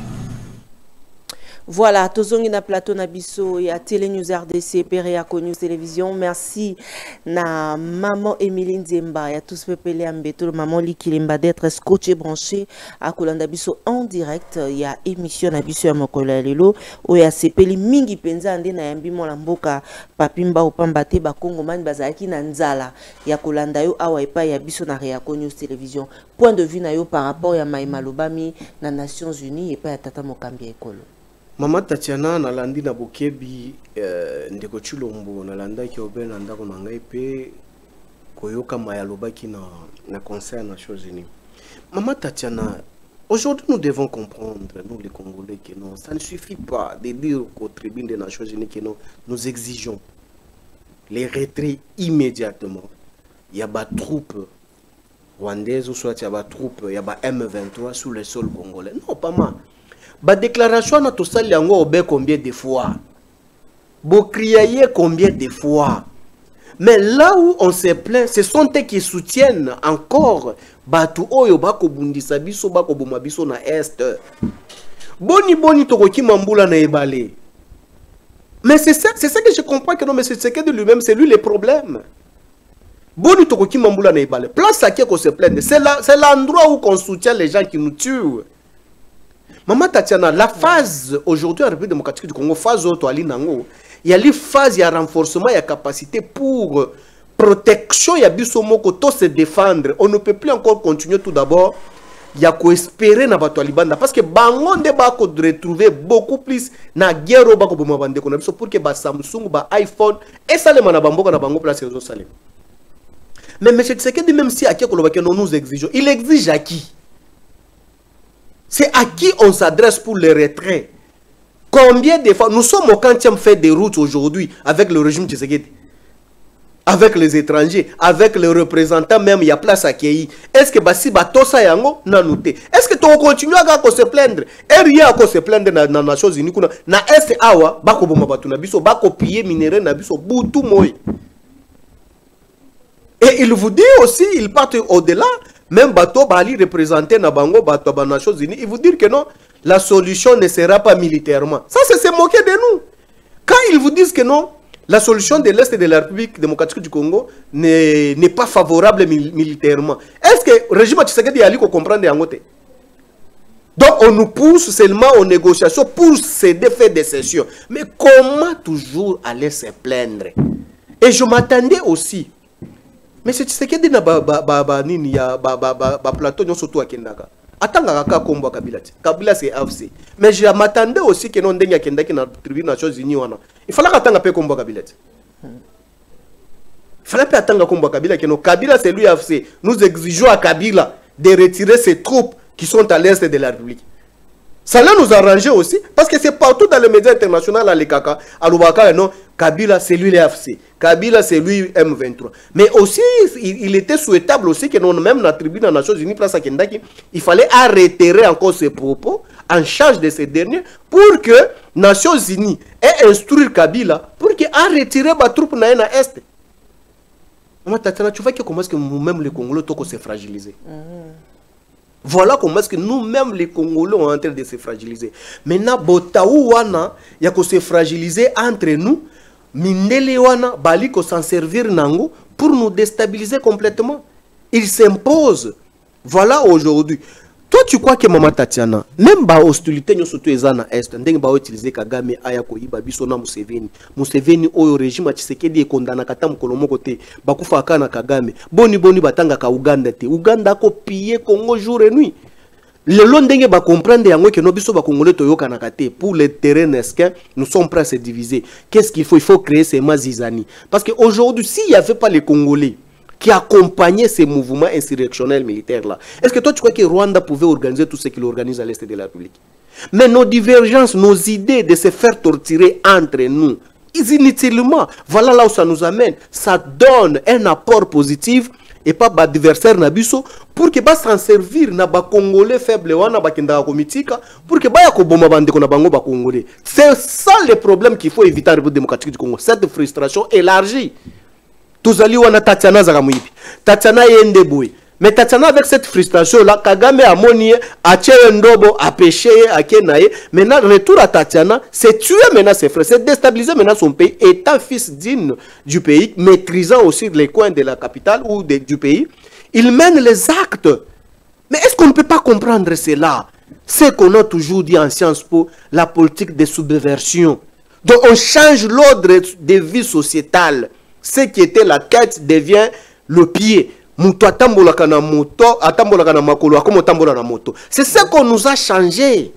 Voilà, tozongi na plateau na biso ya Télé News RDC Pereako News Télévision. Merci na maman Émilie Nzemba ya tous pepele ambeto maman Likilimba d'être scotché branché à Kolanda biso en direct ya émission na biso ya mokola lelo o ya sepeli mingi penza ande na yambi mola mboka papimba opamba te ba Kongomani bazaki na nzala ya Kolanda yo awa epa ya biso na Pereako News Télévision. Point de vue na yo par rapport ya Maïma Lobami na Nations Unies epa ya tata Mokambi ekolo. Mama Tatiana nalandi na bokebi ndeko Chilombo nalanda ki obe na ndako na ngai pe koyoka mayalobaki na concert na Nations Unies. Mama Tatiana, aujourd'hui nous devons comprendre, nous les Congolais, que non, ça ne suffit pas de dire qu'au tribune des Nations Unies que non, nous exigeons les retraits immédiatement. Il y a des troupes rwandaises ou soit il y a des troupes, il y a des M23 sur le sol congolais. Non, pas mal. Ba déclaration na to sali yango obe combien de fois? Bo crier combien de fois? Mais là où on se plaint, ce sont eux qui soutiennent encore batu oyo bako bundisa biso bako boma biso na est. Boni tokoki mambula na ebale. Mais c'est ça que je comprends que non, mais c'est ce que de lui-même, c'est lui le problème. Boni tokoki mambula na ebale. Place à qui qu'on se plaint. C'est l'endroit où on soutient les gens qui nous tuent. Maman Tatiana, la phase aujourd'hui en République démocratique du Congo, phase auto ali nango, il y a les phases, il y a renforcement, il y a capacité pour protection, il y a bisomoko to se défendre. On ne peut plus encore continuer tout d'abord. Il y a qu'à espérer na bato alibanda parce que bango de bako de retrouver beaucoup plus na guerre bako boma bande ko na biso pour que ba Samsung ba iPhone et ça les mana bamboka na bango place réseau salem. Mais monsieur Tshisekedi même si à qui kolobaki non nous exigeons, il exige à qui? C'est à qui on s'adresse pour le retrait. Combien de fois nous sommes au 40e fait des routes aujourd'hui avec le régime Tshisekedi, avec les étrangers, avec les représentants même, il y a place à Kéi. Est-ce que Bassi Batosa Yango n'a noté? Est-ce que tu continues à se plaindre? Et rien à se plaindre dans la chose unique. Na est awa, bako boma batu na biso, bako piller minéraux na biso, boutou moi. Et il vous dit aussi, il part au-delà. Même bateau bali représenté na bango bateau ba Nations Unies, il vous dit que non, la solution ne sera pas militairement. Ça c'est se moquer de nous. Quand ils vous disent que non, la solution de l'Est de la République démocratique du Congo n'est pas favorable militairement. Est-ce que le régime Tshisekedi a comprendre yangote? Donc on nous pousse seulement aux négociations pour céder fait des sessions. Mais comment toujours aller se plaindre? Et je m'attendais aussi. Mais c'est ce qui est dans le plateau de Soto Akendaka. Attends, Kombo Kabila. Kabila c'est AFC. Mais je m'attendais aussi que non denga Kendaki na tribune Nations Unies. Il fallait attendre peu Kombo Kabila. Il fallait pas attendre Kombo Kabila que non Kabila c'est lui AFC. Nous exigeons à Kabila de retirer ses troupes qui sont à l'est de la République. Ça là nous arranger aussi parce que c'est partout dans les médias internationaux à l'Ekaka, à Lubaka non Kabila c'est lui l'AFC. Kabila c'est lui M23. Mais aussi il était souhaitable aussi que non même la tribune des Nations Unies place à Kendaki, il fallait arrêter encore ses propos en charge de ces derniers pour que Nations Unies ait instruire Kabila pour qu'il a retiré ma troupe na est. Moi Tatiana, tu vois que comment est-ce que nous-mêmes les Congolais toko se fragiliser. Voilà comment est-ce que nous-mêmes les Congolais on est en train de se fragiliser. Maintenant, Botaou wana ya ko se fragiliser entre nous, Mindele wana bali ko s'en servir nango pour nous déstabiliser complètement. Il s'impose. Voilà aujourd'hui. Toi tu crois que Maman Tatiana, même ba hostilité nous surtout ezana est, ndenge ba utiliser Kagame aya ko yiba biso na Museveni. Museveni oyo régime Tshisekedi e kondana kata mukolo moko te, bakufa kana Kagame. Boni batanga ka Uganda te. Uganda ko piller Congo jour et nuit. Le long ndenge ba comprendre yango que no biso ba Congolais toyoka na kate pour le terrain esquin, nous sommes prêts à se diviser. Qu'est-ce qu'il faut? Il faut créer ces mazizani. Parce que aujourd'hui s'il y avait pas les Congolais qui accompagnait ces mouvements insurrectionnels militaires-là. Est-ce que toi, tu crois que Rwanda pouvait organiser tout ce qu'il organise à l'Est de la République? Mais nos divergences, nos idées de se faire torturer entre nous, inutilement, voilà là où ça nous amène. Ça donne un apport positif et pas d'adversaire nabiso pour que bas s'en servir na ba Congolais faible wana ba kenda komitika pour que ba ya ko bomba bande ko na bango ba Congolais. C'est ça le problème qu'il faut éviter en République démocratique du Congo. Cette frustration élargie. Tuzali wana Tatiana zaka muipi. Tatiana yende boy. Mais Tatiana, avec cette frustration-là, Kagame a monié, a tué un ndobo, a pêché, a kenaye. Maintenant, retour à Tatiana, c'est tuer maintenant ses frères, c'est déstabiliser maintenant son pays, étant fils digne du pays, maîtrisant aussi les coins de la capitale ou du pays. Il mène les actes. Mais est-ce qu'on ne peut pas comprendre cela? C'est qu'on a toujours dit en Sciences Po, la politique de subversion. Donc on change l'ordre de vie sociétale. Ce qui était la tête devient le pied. C'est ce qu'on nous a changé.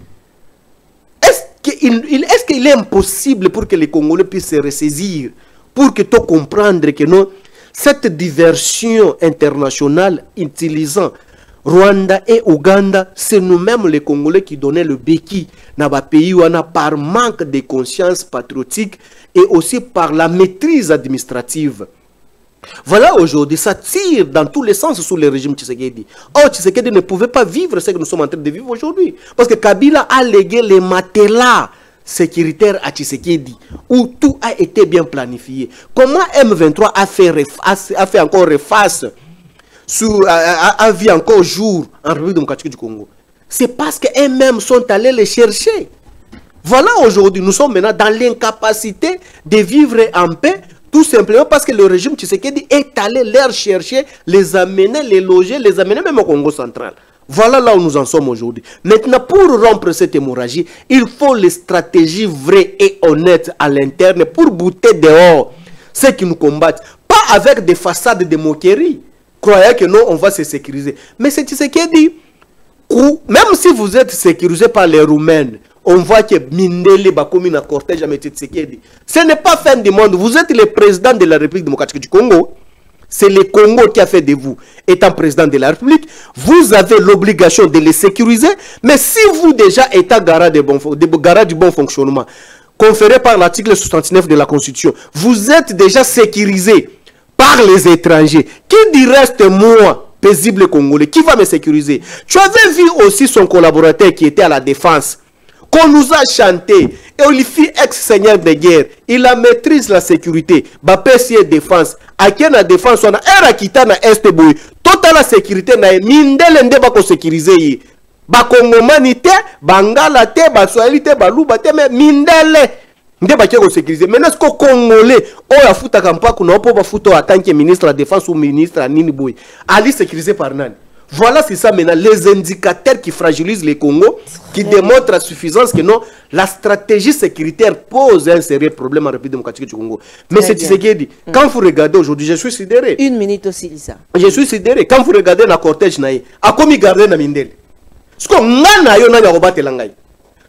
Est-ce qu'il est impossible pour que les Congolais puissent se ressaisir, pour que tu comprennes que non, cette diversion internationale utilisant Rwanda et Ouganda, c'est nous-mêmes les Congolais qui donnaient le béquille dans les pays où on a par manque de conscience patriotique et aussi par la maîtrise administrative. Voilà, aujourd'hui, ça tire dans tous les sens sous le régime Tshisekedi. Or, Tshisekedi ne pouvait pas vivre ce que nous sommes en train de vivre aujourd'hui. Parce que Kabila a légué les matelas sécuritaires à Tshisekedi, où tout a été bien planifié. Comment M23 a fait encore reface, a vu encore jour en République démocratique du Congo? C'est parce qu'eux-mêmes sont allés les chercher. Voilà, aujourd'hui, nous sommes maintenant dans l'incapacité de vivre en paix, tout simplement parce que le régime Tshisekedi est allé les chercher, les amener, les loger, les amener même au Congo central. Voilà là où nous en sommes aujourd'hui. Maintenant, pour rompre cette hémorragie, il faut les stratégies vraies et honnêtes à l'interne pour bouter dehors ceux qui nous combattent. Pas avec des façades de moquerie. Croyez que non, on va se sécuriser. Mais c'est Tshisekedi, même si vous êtes sécurisé par les Roumains, on voit que Mindele Bakomi na cortège à Tshisekedi. Ce n'est pas fin du monde. Vous êtes le président de la République démocratique du Congo. C'est le Congo qui a fait de vous, étant président de la République. Vous avez l'obligation de les sécuriser. Mais si vous déjà êtes garant du bon fonctionnement, conféré par l'article 69 de la Constitution, vous êtes déjà sécurisé par les étrangers. Qui dit reste moi, paisible Congolais, qui va me sécuriser? Tu avais vu aussi son collaborateur qui était à la défense, qu'on nous a chanté, et il fit ex-seigneur de guerre, il a maîtrise la sécurité, bapesier défense, à qui la défense, on a un kita na est boy, toute la sécurité na mindele nde bako sécuriser, bakongomani te, bangala te, baswahili te, baluba te, mais mindele nde bako sécuriser. Maintenant ce Congolais, on a foutu kampa kuna opo ba foutu en tant que ministre de la défense ou ministre à nini boy, ali sécurisé par nani? Voilà, c'est ça maintenant, les indicateurs qui fragilisent les Congo, qui démontrent à suffisance que non, la stratégie sécuritaire pose un sérieux problème en République démocratique du Congo. Mais c'est ce qui est dit. Quand vous regardez aujourd'hui, je suis sidéré. Une minute aussi, Lisa. Je suis sidéré. Quand vous regardez la cortège, à quoi mi garder na mindel? Ce qu'on a yo na yarobate langai.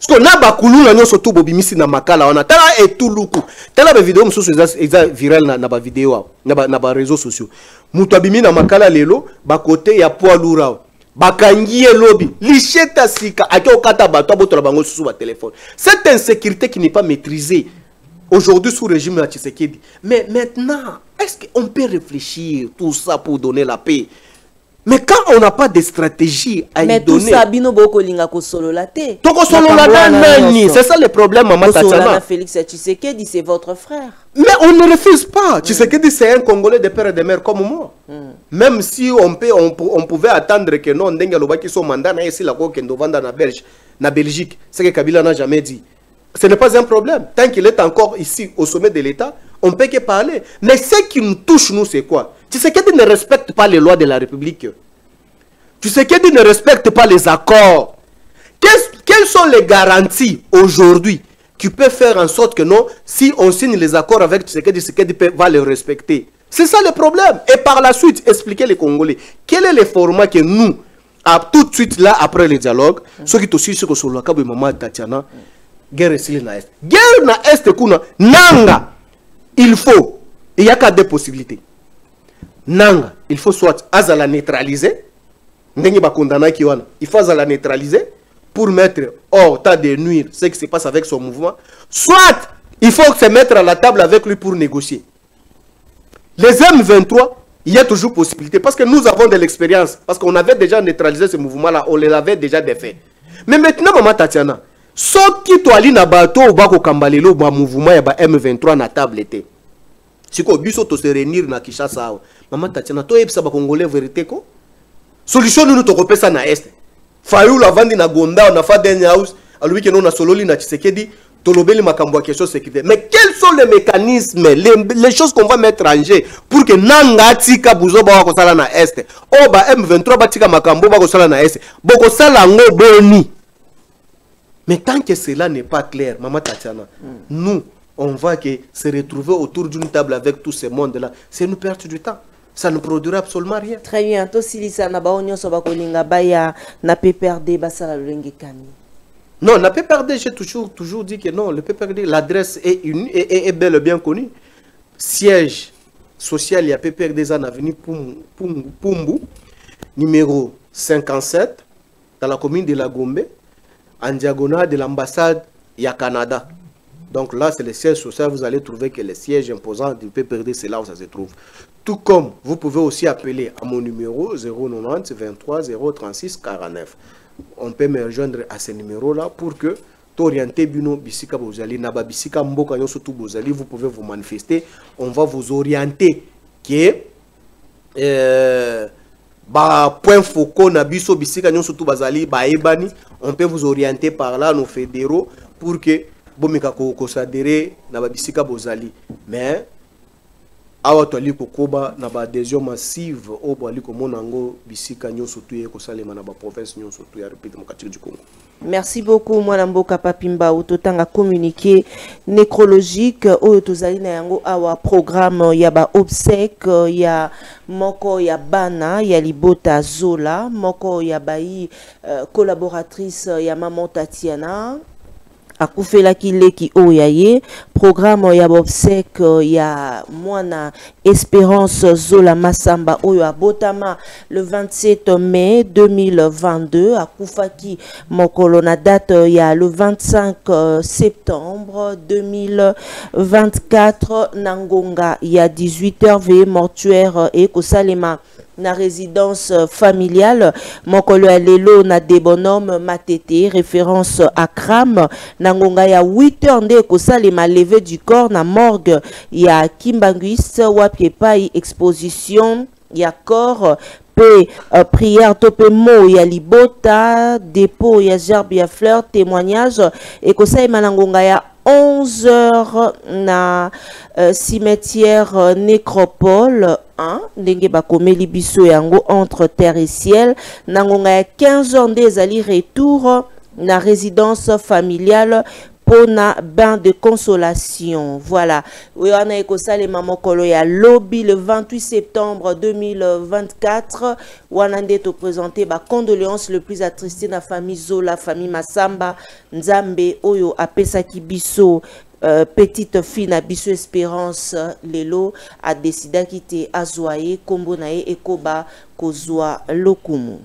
Ce qu'on a bakulu na nyoso tout bobimisi na makala ona tala et tout luku. Tala ba vidéo mususu eza viral na ba vidéo na ba réseaux sociaux. Mutu abimi na makala lelo ba côté ya poids lourd. Bakangie lobby, licheta sika ake okata bato abotola bango susu ba téléphone. Cette insécurité qui n'est pas maîtrisée aujourd'hui sous régime de Tshisekedi. Mais maintenant, est-ce qu'on peut réfléchir tout ça pour donner la paix? Mais quand on n'a pas de stratégie à y donner... Mais tout ça, bino boko linga ko solo la te. Toko solo la nani, c'est ça le problème, maman Tatiana. Félix Tshisekedi, c'est votre frère. Mais on ne refuse pas. Tshisekedi, c'est un Congolais de père et de mère comme moi. Même si on pouvait attendre que non, ndenga lobaki son mandat na ici la ko kendo vanda na Belgique, c'est que Kabila n'a jamais dit. Ce n'est pas un problème. Tant qu'il est encore ici au sommet de l'État, on ne peut que parler. Mais ce qui nous touche, nous, c'est quoi? Tshisekedi ne respecte pas les lois de la République. Tshisekedi ne respecte pas les accords. Quelles sont les garanties aujourd'hui qui peuvent faire en sorte que non, si on signe les accords avec Tshisekedi, Tshisekedi va les respecter? C'est ça le problème. Et par la suite, expliquer les Congolais. Quel est le format que nous, tout de suite là, après le dialogue, ceux qui aussi sur le cas de Maman Tatiana, guerre ici na est. Guerre na est kuna nanga. Il faut. Il n'y a qu'à deux possibilités. Nanga, il faut soit la neutraliser. Ndengi ba kondana ki wana. Il faut la neutraliser pour mettre hors tas de nuire ce qui se passe avec son mouvement. Soit il faut se mettre à la table avec lui pour négocier. Les M23, il y a toujours possibilité parce que nous avons de l'expérience. Parce qu'on avait déjà neutralisé ce mouvement-là, on les avait déjà défait. Mais maintenant, Maman Tatiana, soki to ali na bato ou bako kambalelo ba mouvement ya ba M23 na table était. Si ko biso to se réunir na Kinshasa, Maman Tatiana to yebisa ba Congolais vérité ko? solution nous tokopé ça na est Fayou la vandi na Gonda on a fait dernier house alui que nous na sololi na Tshisekedi tolobeli makambo question sécurité mais quels sont les mécanismes les choses qu'on va mettre en jeu pour que nanga tika buzo ba ko sala na est o ba M23 ba tika makambo ba ko sala na est boko sala ngo boni. Mais tant que cela n'est pas clair, Maman Tatiana, nous, on va se retrouver autour d'une table avec tous ces mondes-là. C'est nous perdre du temps. Ça ne produira absolument rien. Très bien. To silisa na ba onyo so ba kolinga ba ya na PPRD ba sala lenge kani. Non, la PPRD, j'ai toujours dit que non, le PPRD, l'adresse est bel et bien connue. Siège social, il y a PPRD en avenue Pumbu, numéro 57, dans la commune de La Gombe, en diagonale de l'ambassade du Canada. Donc là, c'est le siège social. Vous allez trouver que le siège imposant du PPRD, c'est là où ça se trouve. Tout comme vous pouvez aussi appeler à mon numéro 090 23 036 49. On peut me rejoindre à ce numéro-là pour que t'orienter Bino Bisika Bozali, Naba Bisika Mboka Nyosotu Bozali, vous pouvez vous manifester. On va vous orienter qui point focaux Nabiso Bisika Nyosotu Bazali, Baebani. On peut vous orienter par là, nos fédéraux, pour que Bomika Kosadere Naba Bisika Bozali. Mais awatwali kokoba na ba adhésion massive au bwali ko monango bisika nyoso tuye ko salema na ba province nyoso tuye République démocratique du Congo. Merci beaucoup mwana mboka Papimba utotanga communiqué nécrologique oyo tozali na yango awa programme ya ba obsèque ya moko ya bana ya Libota Zola moko ya bai collaboratrice ya maman Tatiana akufela kileki oyaye programme ya obsèque ya mwana Espérance Zola Massamba oyo abotama le 27 mai 2022 akufaki mokolo na date ya le 25 septembre 2024 nangonga ya 18h ve mortuaire et kosalema na résidence familiale mokolo ya lelo na Debonhomme Matete référence à Kram nangonga ya 8h nde kosalema levé du corps na morgue ya Kimbanguis wapi pai exposition ya corps pe prière tope mo ya Libota dépôt ya gerbe ya fleur témoignage et kosalema nangonga ya 11h na cimetière nécropole ndenge bakomeli biso yango entre terre et ciel nangonga ya 15h nde ezali retour na résidence familiale pona bain de consolation. Voilà. Oyana ekosalema mokolo ya lobby le 28 septembre 2024. Wanande to présenter ba condoléances le plus attristé na famille Zola, famille Massamba, Nzambe oyo apesaki biso petite fille na biso Espérance lelo a décidé quitter Azoaye kombo na ye ekoba kozwa lokumu.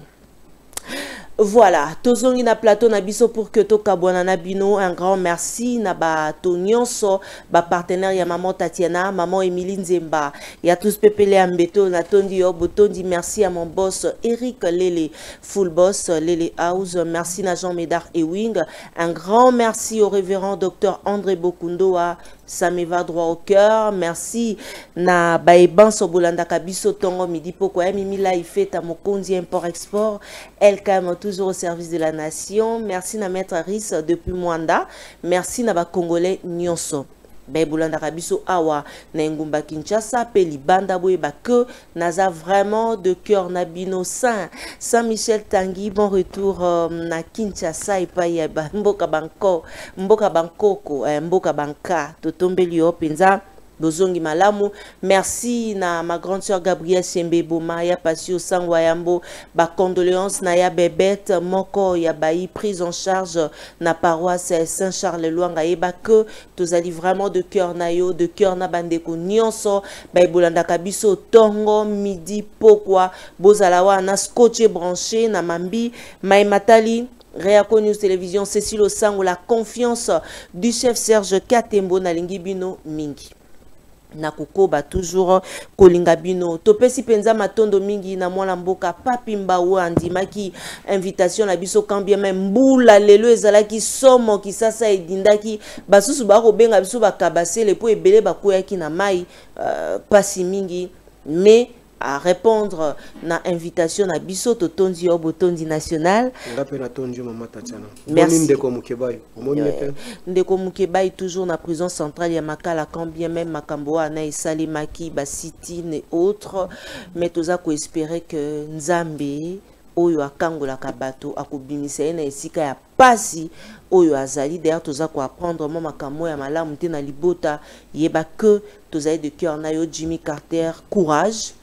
Voilà, tozongi na plateau na biso pour que to kabwana na bino un grand merci na ba tonyonso ba partenaire ya maman Tatiana, maman Emilie Nzemba, ya tous pepele ambeto na tondi yo botondi merci à mon boss Eric Lele full boss Lele House, merci na Jean Médard Ewing, un grand merci au révérend docteur André Bokundoa. Ça me va droit au cœur. Merci na Baeban Sobolanda Kabiso Tongo Midi Poko Mimi Laïfet à Mokondi Import Export LKM toujours au service de la nation. Merci na Maître Aris depuis Mwanda. Merci na ba Congolais Nyonso. Baebolanda Kabiso Awa na Ngumba Kinshasa pe libanda boyeba que naza vraiment de cœur nabino Saint-Michel Tanguy bon retour na Kinshasa et pa ya mboka banko mboka bankoko mboka banka totombeli yo penza bozongi malamu. Merci na ma grande sœur Gabrielle Sembe Boma ya pasio sangwa yambo ba condoléances na ya bebete moko ya bayi prise en charge na paroisse Saint-Charles Luanga yeba que tozali vraiment de cœur na yo de cœur na bandeko nyonso ba bolanda kabiso tongo midi pokwa bozala wana scotché branché na mambi mai matali Réaco News Télévision Cécile Osango la confiance du chef Serge Katembo na lingibino mingi nakukoba toujours kolinga bino topesi penza matondo mingi na mwana mboka Papimba ou andimaki invitation na biso kambia même mbula lelo ezalaki somo kisasa edindaki basusu ba kobenga biso bakabasele po ebele bakoyaki na mai pasi mingi mais à répondre na invitation na biso to tondi obotondi national. Merci. Ndeko Mukebai toujours na prison centrale ya Makala, quand bien même Makambo na esali maki ba city et autres, mais toza ko espérer que Nzambe oyo akangola kabato akobimisa na esika ya pasi oyo azali. D'ailleurs toza ko apprendre mo makambo ya malamu te na libota yeba que toza de cœur na yo Jimmy Carter, courage.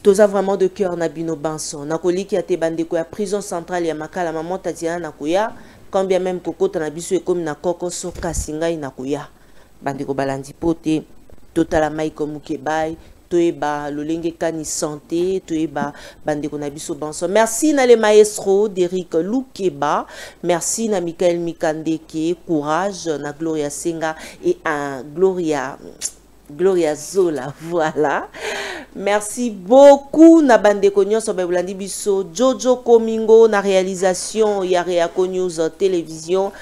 Toza vraiment de cœur na bino banson na koliki ya te bandeko ya prison centrale ya Makala maman Tatiana nakoya, quand bien même kokota na biso ekomi na koko so kasingai nakoya bandeko balandi pote totala Maiko Mukebai toeba lolenge kani santé toeba bandeko na biso banson. Merci na le maestro d'Eric Lukeba, merci na Michael Mikandeke, courage na Gloria Senga et à Gloria Zola, voilà. Merci beaucoup na bandeko nyonso babulandi biso Jojo Komingo na réalisation ya Reako News télévision.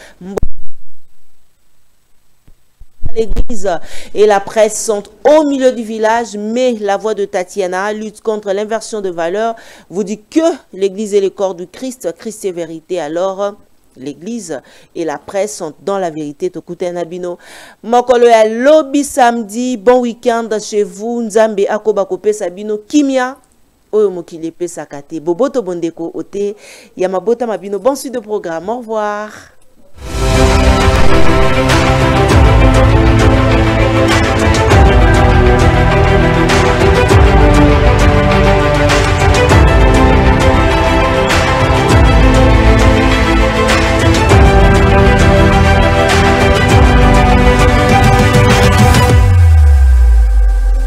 L'église et la presse sont au milieu du village, mais la voix de Tatiana, lutte contre l'inversion de valeurs, vous dit que l'église est le corps du Christ, Christ est vérité. Alors l'église et la presse sont dans la vérité. Tokute Nabino Mokolo ya lobby samedi, bon week-end chez vous. Nzambe akoba kope sabino kimia oyo mokili pe sakate boboto bondeko ote ya mabota mabino. Bon suite de programme, au revoir.